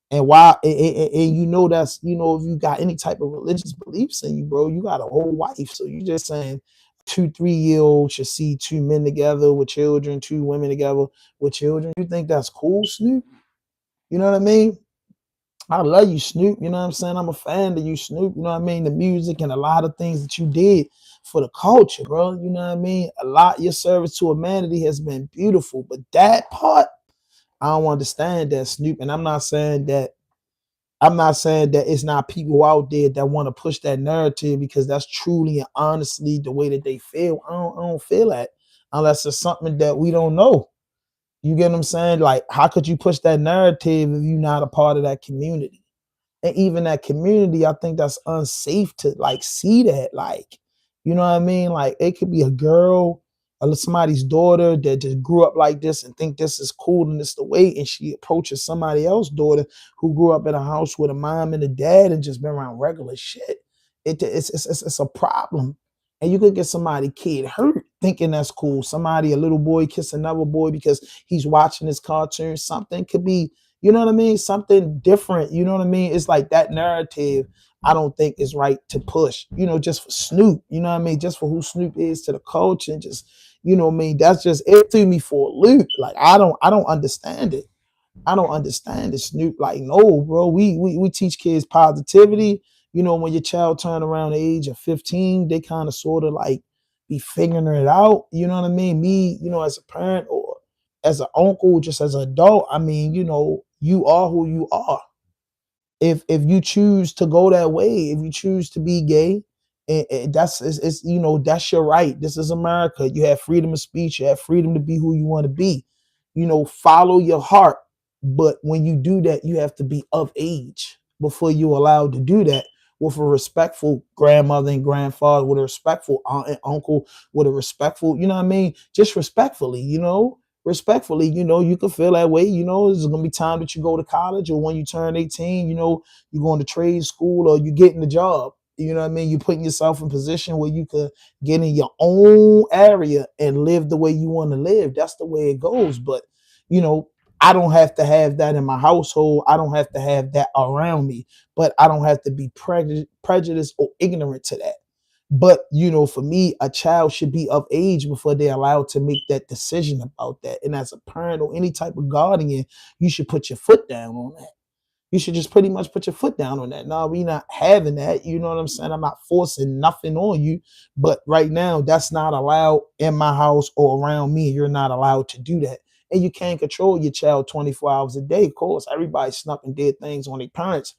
And why? And that's, if you got any type of religious beliefs in you, bro, you got a whole wife. So you just saying 2-3-year-old should see two men together with children, two women together with children. You think that's cool, Snoop? You know what I mean? I love you, Snoop. You know what I'm saying? I'm a fan of you, Snoop. You know what I mean? The music and a lot of things that you did for the culture, bro. You know what I mean? Your service to humanity has been beautiful. But that part, I don't understand that, Snoop. And I'm not saying that it's not people out there that want to push that narrative because that's truly and honestly the way that they feel. I don't feel that unless it's something that we don't know. You get what I'm saying? Like, how could you push that narrative if you're not a part of that community? And even that community, I think that's unsafe to like see that. Like, you know what I mean? Like, it could be a girl somebody's daughter that just grew up like this and think this is cool and it's the way, and she approaches somebody else's daughter who grew up in a house with a mom and a dad and just been around regular shit, it's a problem. And you could get somebody kid hurt thinking that's cool. Somebody, a little boy kiss another boy because he's watching this cartoon. Something could be, you know what I mean? Something different. You know what I mean? It's like that narrative I don't think is right to push, you know, just for Snoop, you know what I mean? Just for who Snoop is to the culture and just, you know what I mean? That's just, it threw me for a loop. Like, I don't understand it. I don't understand it, Snoop. Like, no, bro, we teach kids positivity. You know, when your child turn around the age of 15, they kind of sort of like be figuring it out. You know what I mean? Me, you know, as a parent or as an uncle, just as an adult, I mean, you know, you are who you are. If you choose to go that way, if you choose to be gay, and that's it's you know, that's your right. This is America. You have freedom of speech. You have freedom to be who you want to be. You know, follow your heart. But when you do that, you have to be of age before you're allowed to do that with a respectful grandmother and grandfather, with a respectful aunt and uncle, with a respectful, you know what I mean? Just respectfully, you know, respectfully, you know, you can feel that way. You know, there's gonna be time that you go to college, or when you turn 18, you know, you're going to trade school or you're getting a job. You know what I mean? You're putting yourself in position where you could get in your own area and live the way you want to live. That's the way it goes. But, you know, I don't have to have that in my household. I don't have to have that around me, but I don't have to be prejudiced or ignorant to that. But, you know, for me, a child should be of age before they're allowed to make that decision about that. And as a parent or any type of guardian, you should put your foot down on that. You should just pretty much put your foot down on that. No, we not having that. You know what I'm saying? I'm not forcing nothing on you. But right now, that's not allowed in my house or around me. You're not allowed to do that. And you can't control your child 24 hours a day. Of course, everybody snuck and did things on their parents.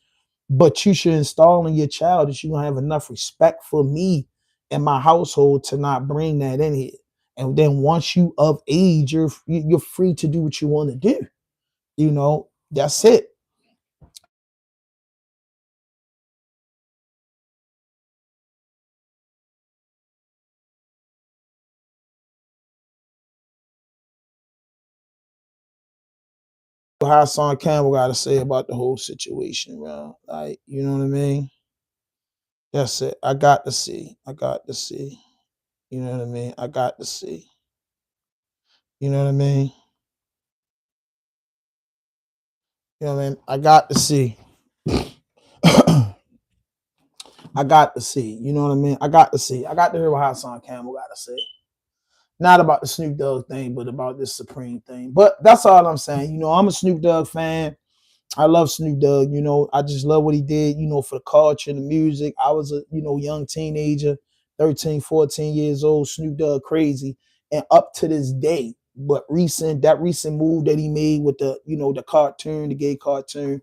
But you should install in your child that you're going to have enough respect for me and my household to not bring that in here. And then once you of age, you're free to do what you want to do. You know, that's it. Hassan Campbell got to say about the whole situation, bro. Like, you know what I mean? That's it. I got to see. I got to see. You know what I mean? I got to see. You know what I mean? You know what I mean? I got to see. I got to see. You know what I mean? I got to see. I got to hear what Hassan Campbell got to say. Not about the Snoop Dogg thing, but about this Supreme thing. But that's all I'm saying. You know, I'm a Snoop Dogg fan. I love Snoop Dogg. You know, I just love what he did, you know, for the culture and the music. I was a, you know, young teenager, 13, 14 years old, Snoop Dogg crazy. And up to this day, but that recent move that he made with the, you know, the cartoon, the gay cartoon,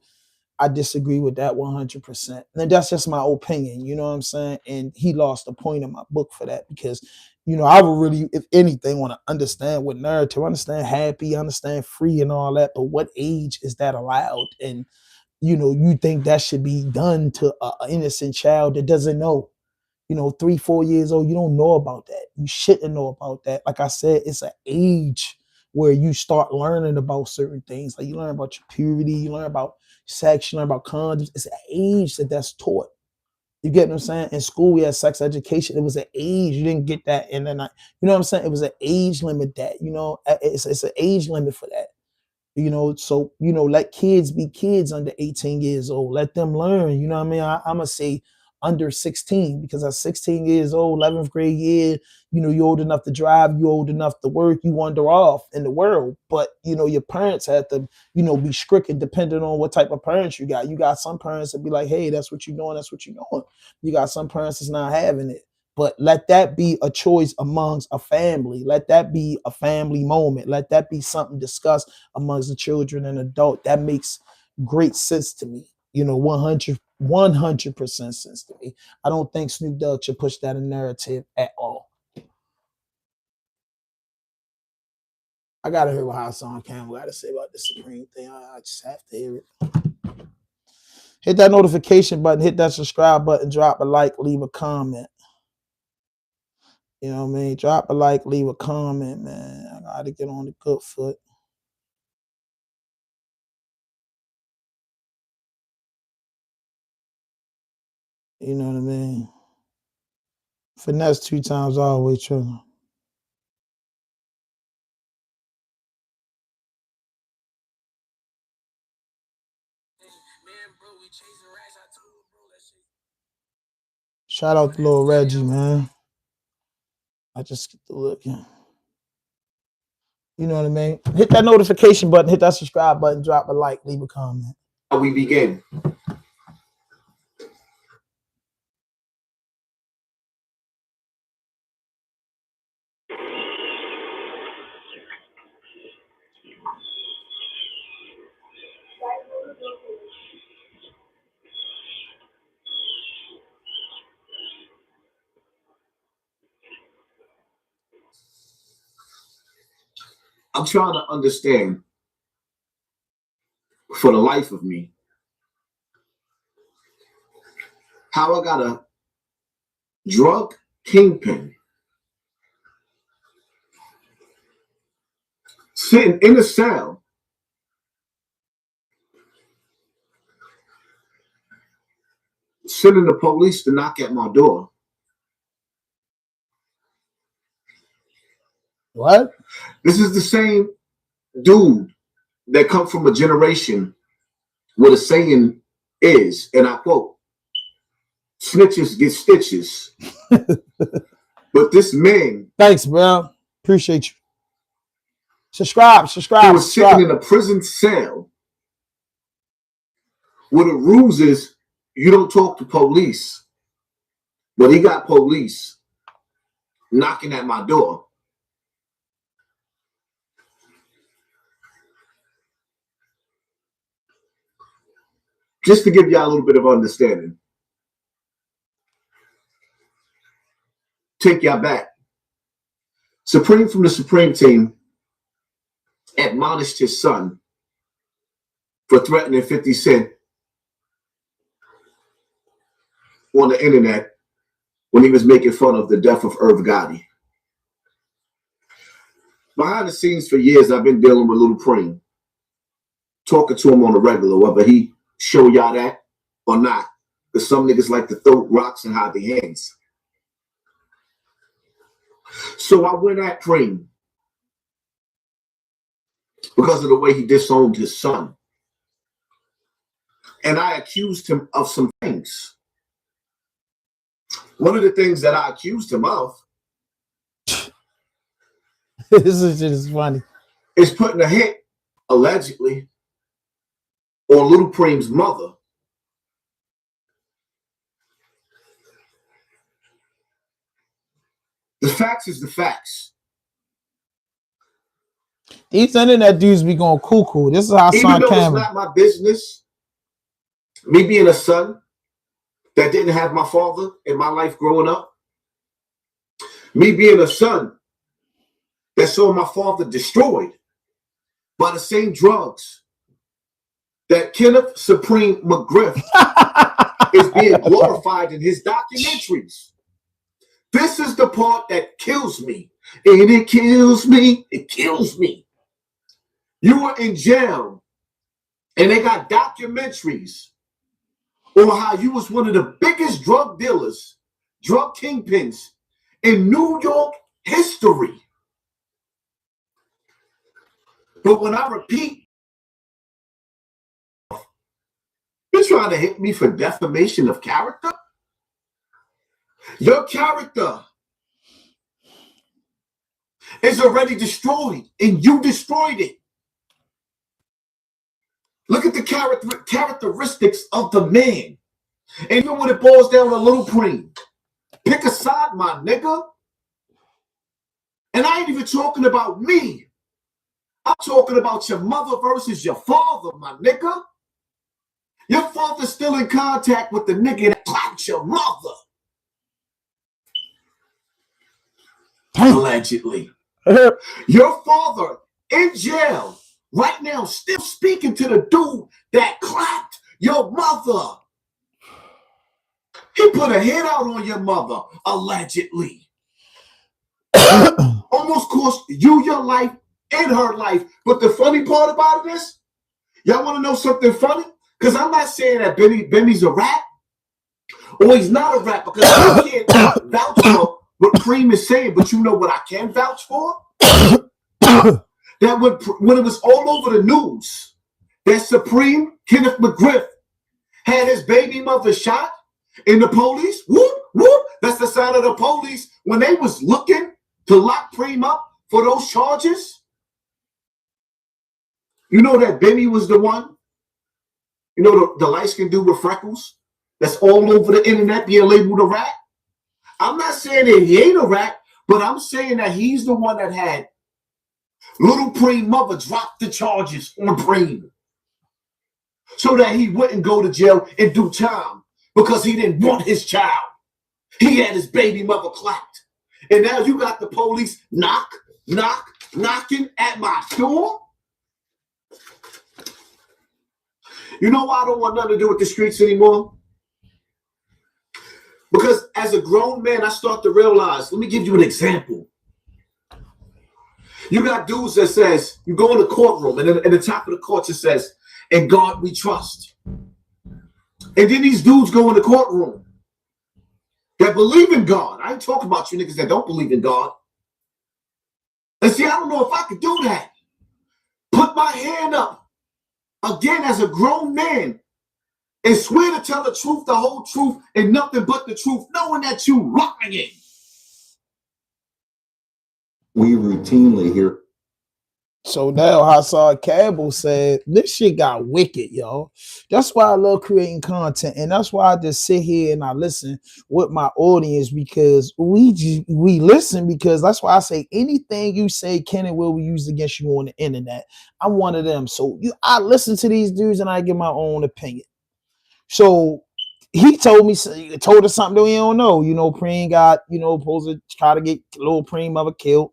I disagree with that 100%. And that's just my opinion, you know what I'm saying? And he lost a point in my book for that because, you know, I would really, if anything, want to understand what narrative, understand happy, understand free and all that, but what age is that allowed? And, you know, you think that should be done to an innocent child that doesn't know, you know, 3, 4 years old, you don't know about that. You shouldn't know about that. Like I said, it's an age where you start learning about certain things. Like you learn about your puberty, you learn about sex, you learn about condoms. It's an age that's taught. You get what I'm saying? In school, we had sex education. It was an age. You didn't get that in the night. You know what I'm saying? It was an age limit that, you know, it's an age limit for that. You know, so, you know, let kids be kids under 18 years old. Let them learn. You know what I mean? I'm going to say under 16 because at 16 years old, 11th grade year, you know, you're old enough to drive, you're old enough to work, you wander off in the world. But, you know, your parents have to, you know, be strict depending on what type of parents you got. You got some parents that be like, hey, that's what you're doing. That's what you're doing. You got some parents that's not having it. But let that be a choice amongst a family. Let that be a family moment. Let that be something discussed amongst the children and adult. That makes great sense to me. You know, 100% sense to me. I don't think Snoop Dogg should push that narrative at all. I gotta hear what Hassan Campbell got to say about the Supreme thing. I just have to hear it. Hit that notification button, hit that subscribe button, drop a like, leave a comment. You know what I mean? Drop a like, leave a comment, man. I gotta get on the good foot. You know what I mean? Finesse 2 times all the way true. Shout out to little Reggie, man. I just get to looking. You know what I mean? Hit that notification button, hit that subscribe button, drop a like, leave a comment. We begin. I'm trying to understand, for the life of me, how I got a drug kingpin sitting in a cell sending the police to knock at my door. What? This is the same dude that come from a generation where the saying is, and I quote, snitches get stitches. But this man... Thanks, bro. Appreciate you. Subscribe. He was sitting in a prison cell where the rules is you don't talk to police. But he got police knocking at my door. Just to give y'all a little bit of understanding. Take y'all back. Supreme from the Supreme team admonished his son for threatening 50 Cent on the internet when he was making fun of the death of Irv Gotti. Behind the scenes for years, I've been dealing with Little Preem, talking to him on a regular, whether he show y'all that or not, because some niggas like to throw rocks and hide their hands. So I went at Preem because of the way he disowned his son. And I accused him of some things. One of the things that I accused him of This is just funny. Is putting a hit, allegedly, on Little Preem's mother. The facts is the facts. These internet dudes be going cuckoo. This is how Even son though Cameron. it's not my business, me being a son that didn't have my father in my life growing up, me being a son that saw my father destroyed by the same drugs that Kenneth Supreme McGriff is being glorified in his documentaries. This is the part that kills me. And it kills me. It kills me. You were in jail and they got documentaries on how you was one of the biggest drug dealers, drug kingpins in New York history. But when I repeat, you're trying to hit me for defamation of character? Your character is already destroyed, and you destroyed it. Look at the characteristics of the man. And even when it boils down to Little Preem, pick a side, my nigga. And I ain't even talking about me. I'm talking about your mother versus your father, my nigga. Your father's still in contact with the nigga that clapped your mother. Allegedly. Your father in jail right now still speaking to the dude that clapped your mother. He put a hit out on your mother, allegedly. almost cost you your life and her life. But the funny part about it is, y'all want to know something funny? Because I'm not saying that Benny's a rat or he's not a rat, because I can't vouch for what Preem is saying, but you know what I can vouch for? That when it was all over the news, that Supreme Kenneth McGriff had his baby mother shot, and the police, whoop, whoop, that's the sound of the police when they was looking to lock Preem up for those charges. You know that Benny was the one, you know, the light-skinned dude with freckles that's all over the internet being labeled a rat? I'm not saying that he ain't a rat, but I'm saying that he's the one that had little Preem mother drop the charges on Preem so that he wouldn't go to jail and do time because he didn't want his child. He had his baby mother clapped. And now you got the police knocking at my door? You know why I don't want nothing to do with the streets anymore? Because as a grown man, I start to realize, let me give you an example. You got dudes that says, you go in the courtroom and at the top of the court it says, "In God we trust." And then these dudes go in the courtroom that believe in God. I ain't talking about you niggas that don't believe in God. And see, I don't know if I could do that. Put my hand up again as a grown man and swear to tell the truth, the whole truth, and nothing but the truth, knowing that you lying. We routinely hear. So now Hassan Campbell said, this shit got wicked, y'all. That's why I love creating content. And that's why I just sit here and I listen with my audience, because we listen, because that's why I say anything you say can and will be used against you on the internet. I'm one of them. So I listen to these dudes and I give my own opinion. So he told us something that we don't know. You know, Preem got, supposed to try to get little Preem mother killed.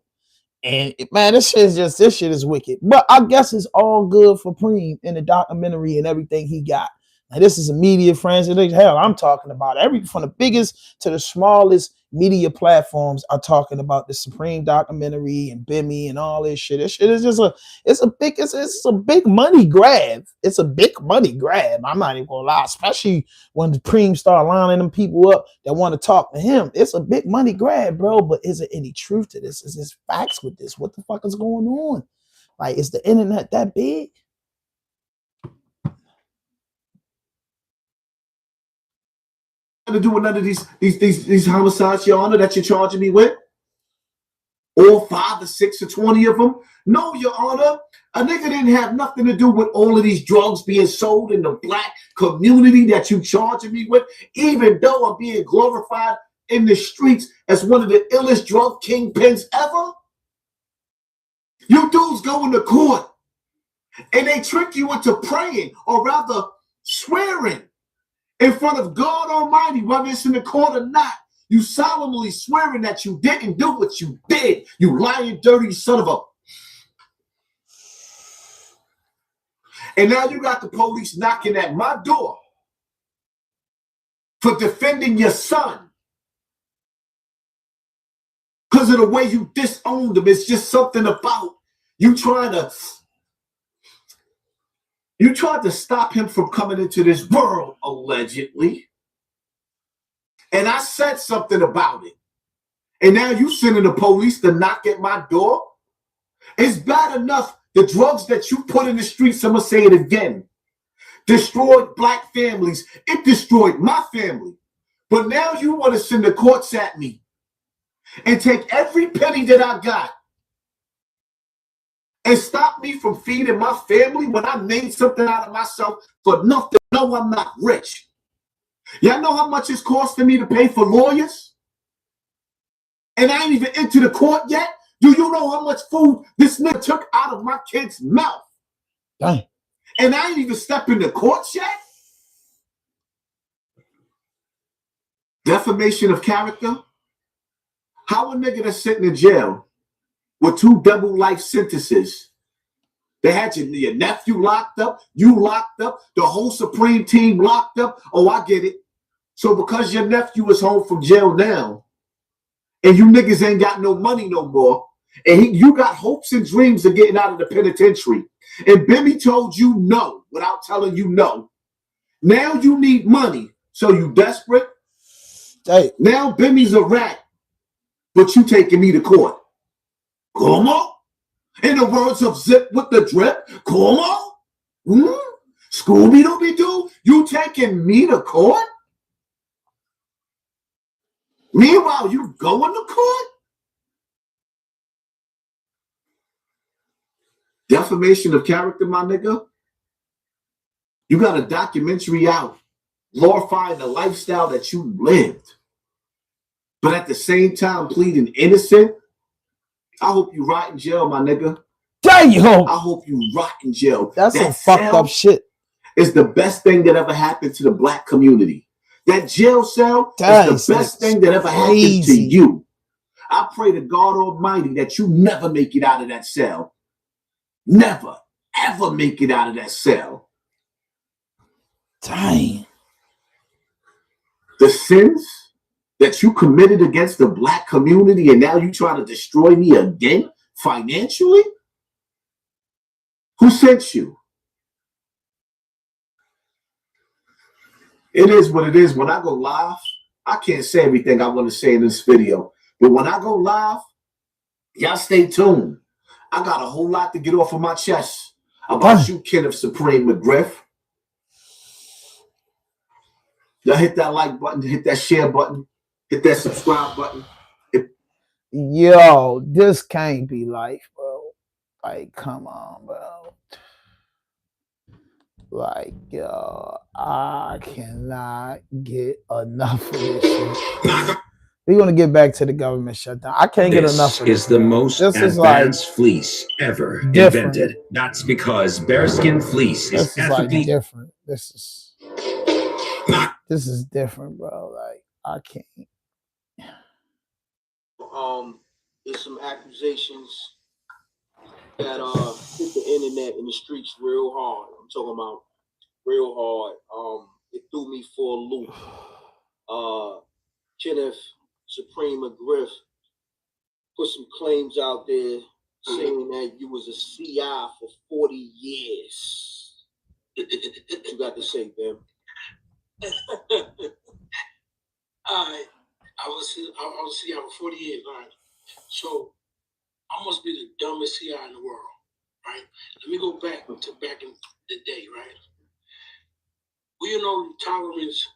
And man, this shit is wicked. But I guess it's all good for Preem in the documentary and everything he got. Now, this is a media frenzy. Hell, I'm talking about from the biggest to the smallest media platforms are talking about the Supreme documentary and Bimmy and all this shit. This shit is just it's a big money grab. It's a big money grab. I'm not even gonna lie, especially when the Preem start lining them people up that want to talk to him. It's a big money grab, bro. But is there any truth to this? Is there facts with this? What the fuck is going on? Like, is the internet that big? To do with none of these homicides, Your Honor, that you're charging me with? All 5 or 6 or 20 of them? No, Your Honor. A nigga didn't have nothing to do with all of these drugs being sold in the black community that you charging me with, even though I'm being glorified in the streets as one of the illest drug kingpins ever. You dudes go into court and they trick you into praying, or rather swearing, in front of God Almighty, whether it's in the court or not. You solemnly swearing that you didn't do what you did. You lying, dirty son of a... And now you got the police knocking at my door for defending your son because of the way you disowned him. It's just something about you trying to... You tried to stop him from coming into this world, allegedly. And I said something about it. And now you sending the police to knock at my door? It's bad enough the drugs that you put in the streets, I'm going to say it again, destroyed black families. It destroyed my family. But now you want to send the courts at me and take every penny that I got and stop me from feeding my family when I made something out of myself for nothing. No, I'm not rich. Y'all know how much it's costing me to pay for lawyers? And I ain't even into the court yet? Do you know how much food this nigga took out of my kid's mouth? Dang. And I ain't even stepped in the courts yet? Defamation of character? How a nigga that's sitting in jail with 2 double life sentences, they had your nephew locked up, you locked up, the whole Supreme team locked up. Oh, I get it. So because your nephew is home from jail now, and you niggas ain't got no money no more, And you got hopes and dreams of getting out of the penitentiary. And Bimmy told you no without telling you no. Now you need money. So you desperate? Hey. Now Bimmy's a rat, but you taking me to court. Come on. In the words of Zip with the Drip, come on. Scooby-Dooby-Doo, you taking me to court? Meanwhile, you going to court? Defamation of character, my nigga. You got a documentary out glorifying the lifestyle that you lived, but at the same time pleading innocent. I hope you rot in jail, my nigga. Damn! I hope you rot in jail. That's some fucked up shit. Is the best thing that ever happened to the black community. That jail cell is the best thing that ever happened to you. I pray to God Almighty that you never make it out of that cell. Never, ever make it out of that cell. Dang. The sins that you committed against the black community and now you trying to destroy me again financially? Who sent you? It is what it is. When I go live, I can't say everything I want to say in this video. But when I go live, y'all stay tuned. I got a whole lot to get off of my chest about you, Kenneth Supreme McGriff. Y'all hit that like button, hit that share button, hit that subscribe button. Yo, this can't be life, bro. Like, come on, bro. Like, yo, I cannot get enough of this shit. We're gonna get back to the government shutdown. I can't get enough of this. This is the most advanced fleece ever invented. That's because bearskin fleece is ethically different. This is different, bro. Like, I can't. There's some accusations that hit the internet and the streets real hard. I'm talking about real hard. It threw me for a loop. Kenneth Supreme McGriff put some claims out there saying that you was a CI for 40 years. What you got to say, Ben? I was CI for 40 years, right? So I must be the dumbest CI in the world, right? Let me go back in the day, right? We know tolerance.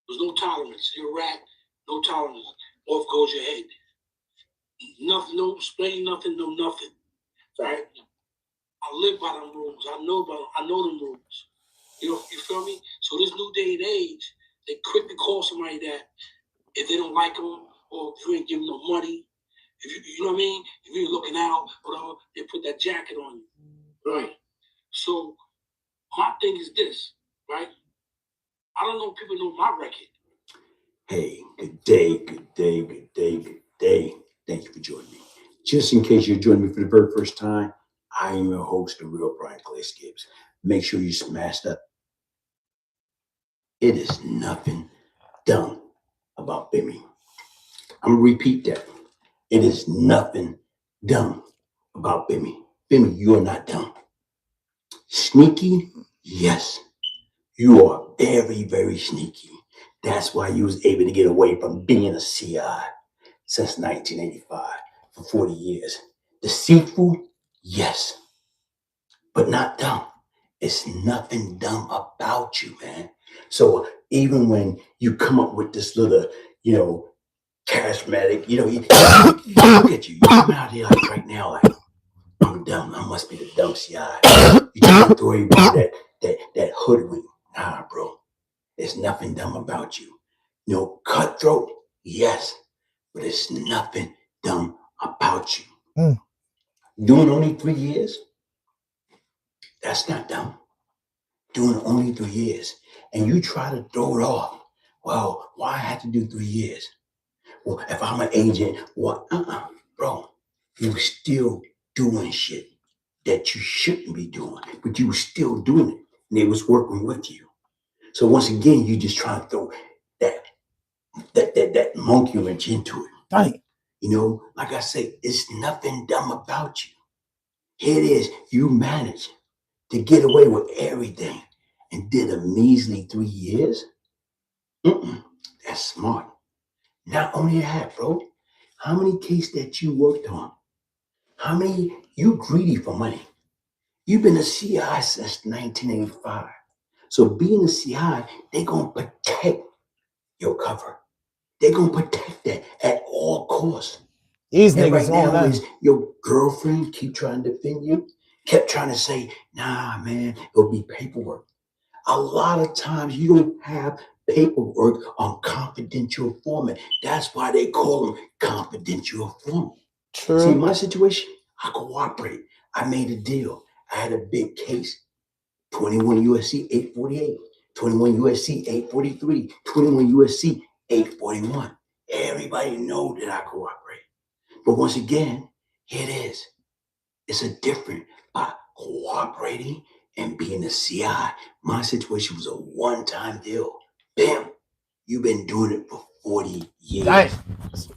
There's no tolerance. You're a rat, no tolerance. Off goes your head. Nothing, no explain nothing, no nothing. Right? I live by them rules. I know them rules. You feel me? So this new day and age, they quick to call somebody that if they don't like them or if you ain't giving them no money, if you know what I mean? If you're looking out, whatever, they put that jacket on you. Right? So my thing is this, right? I don't know if people know my record. Hey, good day, good day, good day, good day. Thank you for joining me. Just in case you're joining me for the very first time, I am your host, the real Brian Clay Gibbs. Make sure you smash that. It is nothing dumb about Bimmy. I'm gonna repeat that. It is nothing dumb about Bimmy. Bimmy, you are not dumb. Sneaky, yes. You are very, very sneaky. That's why you was able to get away from being a CI since 1985 for 40 years. Deceitful, yes, but not dumb. It's nothing dumb about you, man. So even when you come up with this little, charismatic, look at you. You come out here like right now, like, I'm dumb. I must be the dumb CI. You try to throw everybody that hoodwink. Nah, bro. There's nothing dumb about you. Cutthroat, yes, but it's nothing dumb about you. Doing only 3 years, that's not dumb. Doing only 3 years, and you try to throw it off. Well, why I have to do 3 years? Well, if I'm an agent, what? Bro, you still doing shit that you shouldn't be doing, but you were still doing it, and they was working with you. So once again, you just trying to throw that monkey wrench into it. Dang. You know, like I say, it's nothing dumb about you. Here it is. You managed to get away with everything and did a measly 3 years. That's smart. Not only that, bro. How many cases that you worked on? How many? You greedy for money. You've been a CI since 1985. So being a CI, they're going to protect your cover. They're going to protect that at all costs. These and niggas right on now that. is your girlfriend keep trying to defend you, kept trying to say, nah, man, it'll be paperwork. A lot of times you don't have paperwork on confidential informant. That's why they call them confidential informant. True. See, my situation, I cooperate. I made a deal. I had a big case. 21 USC 848, 21 USC 843, 21 USC 841. Everybody know that I cooperate. But once again, here it is. It's a different by cooperating and being a CI. My situation was a one-time deal. Bam, you've been doing it for 40 years. Dang.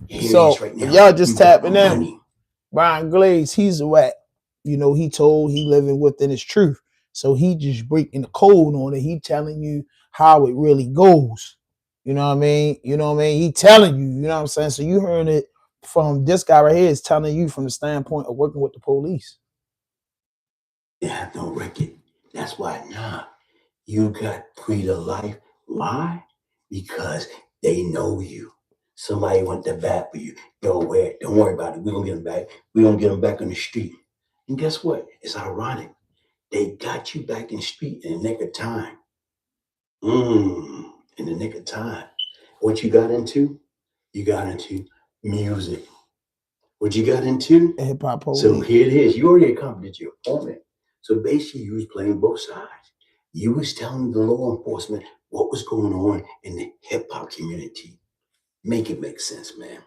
Here So it is right now. if y'all just You got tapping money. in, Brian Glaze, he's a whack. You know, he told he living within his truth. So he just breaking the code on it. He telling you how it really goes. You know what I mean? You know what I mean? He telling you, you know what I'm saying? So you heard it from this guy right here is telling you from the standpoint of working with the police. They have no record. That's why now you got free to life. Why? Because they know you. Somebody went to bat for you. Don't worry about it. We're gonna get them back. We're gonna get them back on the street. And guess what? It's ironic. They got you back in the street in the nick of time. In the nick of time. What you got into? You got into music. What you got into? Hip hop. So here it is. You already accomplished your opponent. So basically, you was playing both sides. You was telling the law enforcement what was going on in the hip hop community. Make it make sense, man.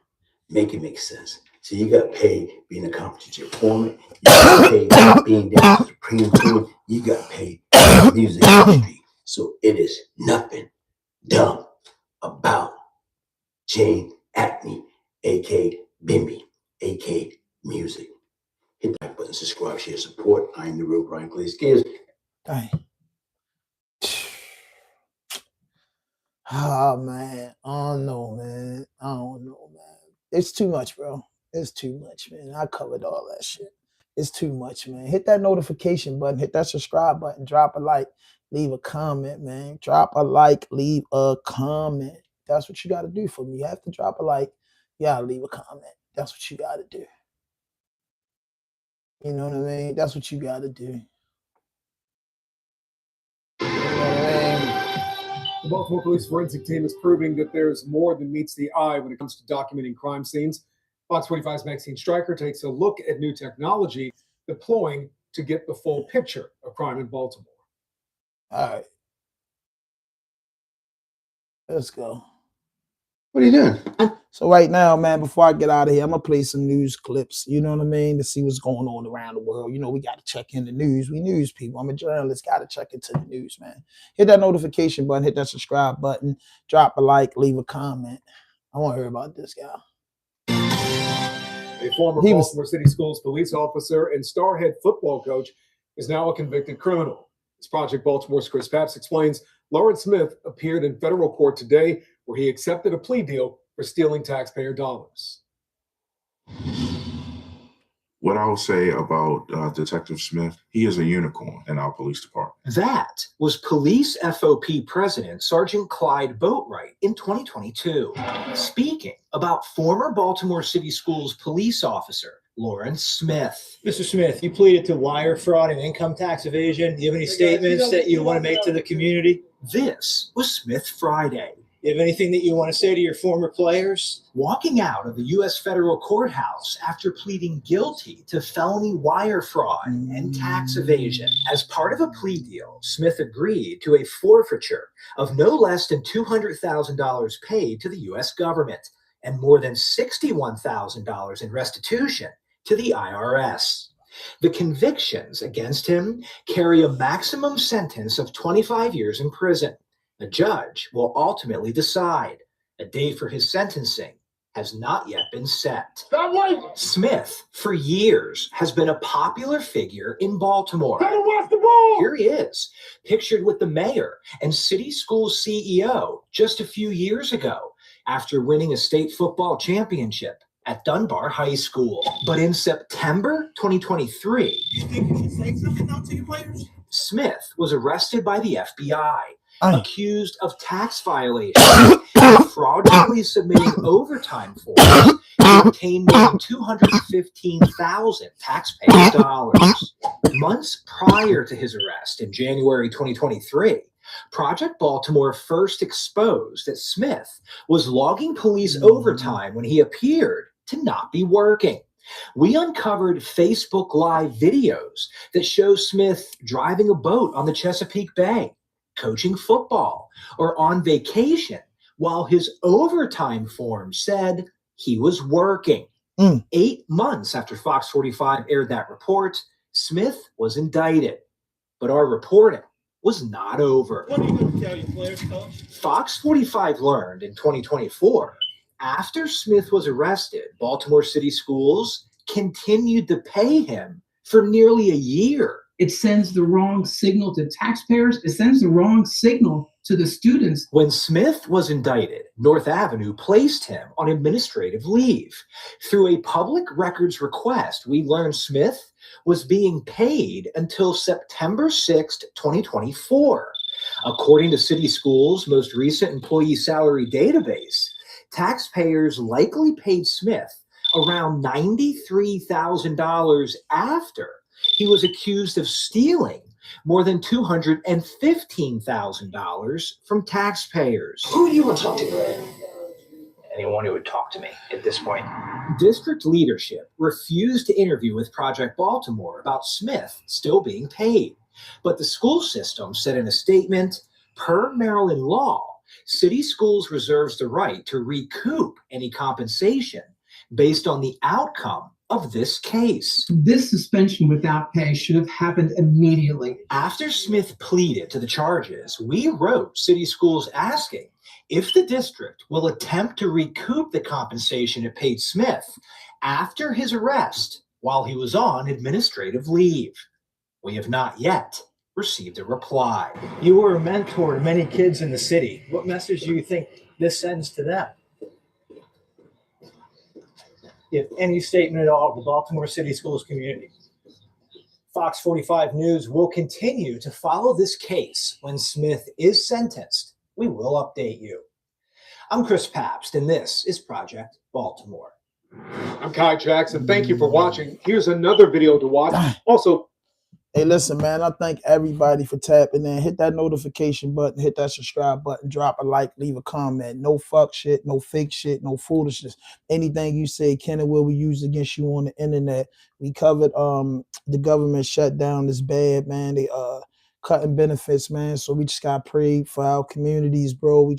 Make it make sense. So you got paid being a competition informant. You got paid being down to the Supreme Court. You got paid in the music industry. So it is nothing dumb about Jane Acme, aka Bimby, aka Music. Hit that like button, subscribe, share, support. I am the real Brian Glaze. Dang. Oh man, I don't know, man. I don't know, man. It's too much, bro. It's too much, man. I covered all that shit. It's too much, man. Hit that notification button, hit that subscribe button, drop a like, leave a comment, man. Drop a like, leave a comment. That's what you got to do for me. You have to drop a like, you got to leave a comment. That's what you got to do. You know what I mean? That's what you got to do. You know what I mean? The Baltimore Police forensic team is proving that there's more than meets the eye when it comes to documenting crime scenes. Fox 45's Maxine Stryker takes a look at new technology deploying to get the full picture of crime in Baltimore. All right. Let's go. What are you doing? So right now, man, before I get out of here, I'm going to play some news clips, you know what I mean, to see what's going on around the world. You know, we got to check in the news. We news people. I'm a journalist, got to check into the news, man. Hit that notification button, hit that subscribe button, drop a like, leave a comment. I want to hear about this guy. A former Baltimore City Schools police officer and star head football coach is now a convicted criminal. As Project Baltimore's Chris Papps explains, Lawrence Smith appeared in federal court today where he accepted a plea deal for stealing taxpayer dollars. What I will say about Detective Smith, he is a unicorn in our police department. That was Police FOP President Sergeant Clyde Boatwright in 2022, speaking about former Baltimore City Schools police officer Lawrence Smith. Mr. Smith, you pleaded to wire fraud and income tax evasion. Do you have any statements that you want to make to the community? This was Smith Friday. You have anything that you want to say to your former players? Walking out of the U.S. federal courthouse after pleading guilty to felony wire fraud and tax evasion. As part of a plea deal, Smith agreed to a forfeiture of no less than $200,000 paid to the U.S. government and more than $61,000 in restitution to the IRS. The convictions against him carry a maximum sentence of 25 years in prison. A judge will ultimately decide. A date for his sentencing has not yet been set. Smith, for years, has been a popular figure in Baltimore. Here he is, pictured with the mayor and city school CEO just a few years ago after winning a state football championship at Dunbar High School. But in September 2023, Smith was arrested by the FBI, accused of tax violations and fraudulently submitting overtime forms to obtain more than $215,000 taxpayer dollars. Months prior to his arrest in January 2023, Project Baltimore first exposed that Smith was logging police overtime when he appeared to not be working. We uncovered Facebook Live videos that show Smith driving a boat on the Chesapeake Bay, coaching football, or on vacation, while his overtime form said he was working. 8 months after Fox 45 aired that report, Smith was indicted. But our reporting was not over. What are you going to tell your players, Coach? Fox 45 learned in 2024, after Smith was arrested, Baltimore City Schools continued to pay him for nearly a year. It sends the wrong signal to taxpayers. It sends the wrong signal to the students. When Smith was indicted, North Avenue placed him on administrative leave. Through a public records request, we learned Smith was being paid until September 6th, 2024. According to City Schools' most recent employee salary database, taxpayers likely paid Smith around $93,000 after he was accused of stealing more than $215,000 from taxpayers. Who do you want to talk to? Anyone who would talk to me at this point. District leadership refused to interview with Project Baltimore about Smith still being paid. But the school system said in a statement, per Maryland law, City Schools reserves the right to recoup any compensation based on the outcome of this case. This suspension without pay should have happened immediately. After Smith pleaded to the charges, we wrote City Schools asking if the district will attempt to recoup the compensation it paid Smith after his arrest while he was on administrative leave. We have not yet received a reply. You were a mentor to many kids in the city. What message do you think this sends to them? If any statement at all of the Baltimore City Schools community. Fox 45 News will continue to follow this case. When Smith is sentenced, we will update you. I'm Chris Pabst, and this is Project Baltimore. I'm Kai Jackson. Thank you for watching. Here's another video to watch. Also, hey, listen, man, I thank everybody for tapping in. Hit that notification button, hit that subscribe button, drop a like, leave a comment. No fuck shit, no fake shit, no foolishness. Anything you say can and will be used against you on the internet. We covered the government shutdown is bad, man. They cutting benefits, man. So we just gotta pray for our communities, bro. We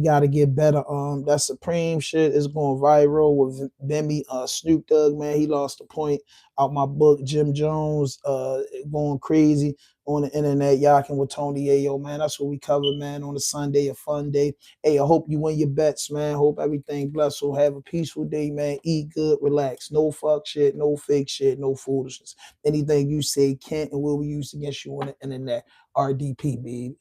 gotta get better. That Supreme shit is going viral with Bemby, Snoop Dogg, man. He lost a point out my book. Jim Jones going crazy on the internet, yakking with Tony YAYO, man. That's what we covered, man, on a Sunday, a fun day. Hey, I hope you win your bets, man. Hope everything blessed. So have a peaceful day, man. Eat good, relax. No fuck shit, no fake shit, no foolishness. Anything you say can't and will be used against you on the internet. RDP, baby.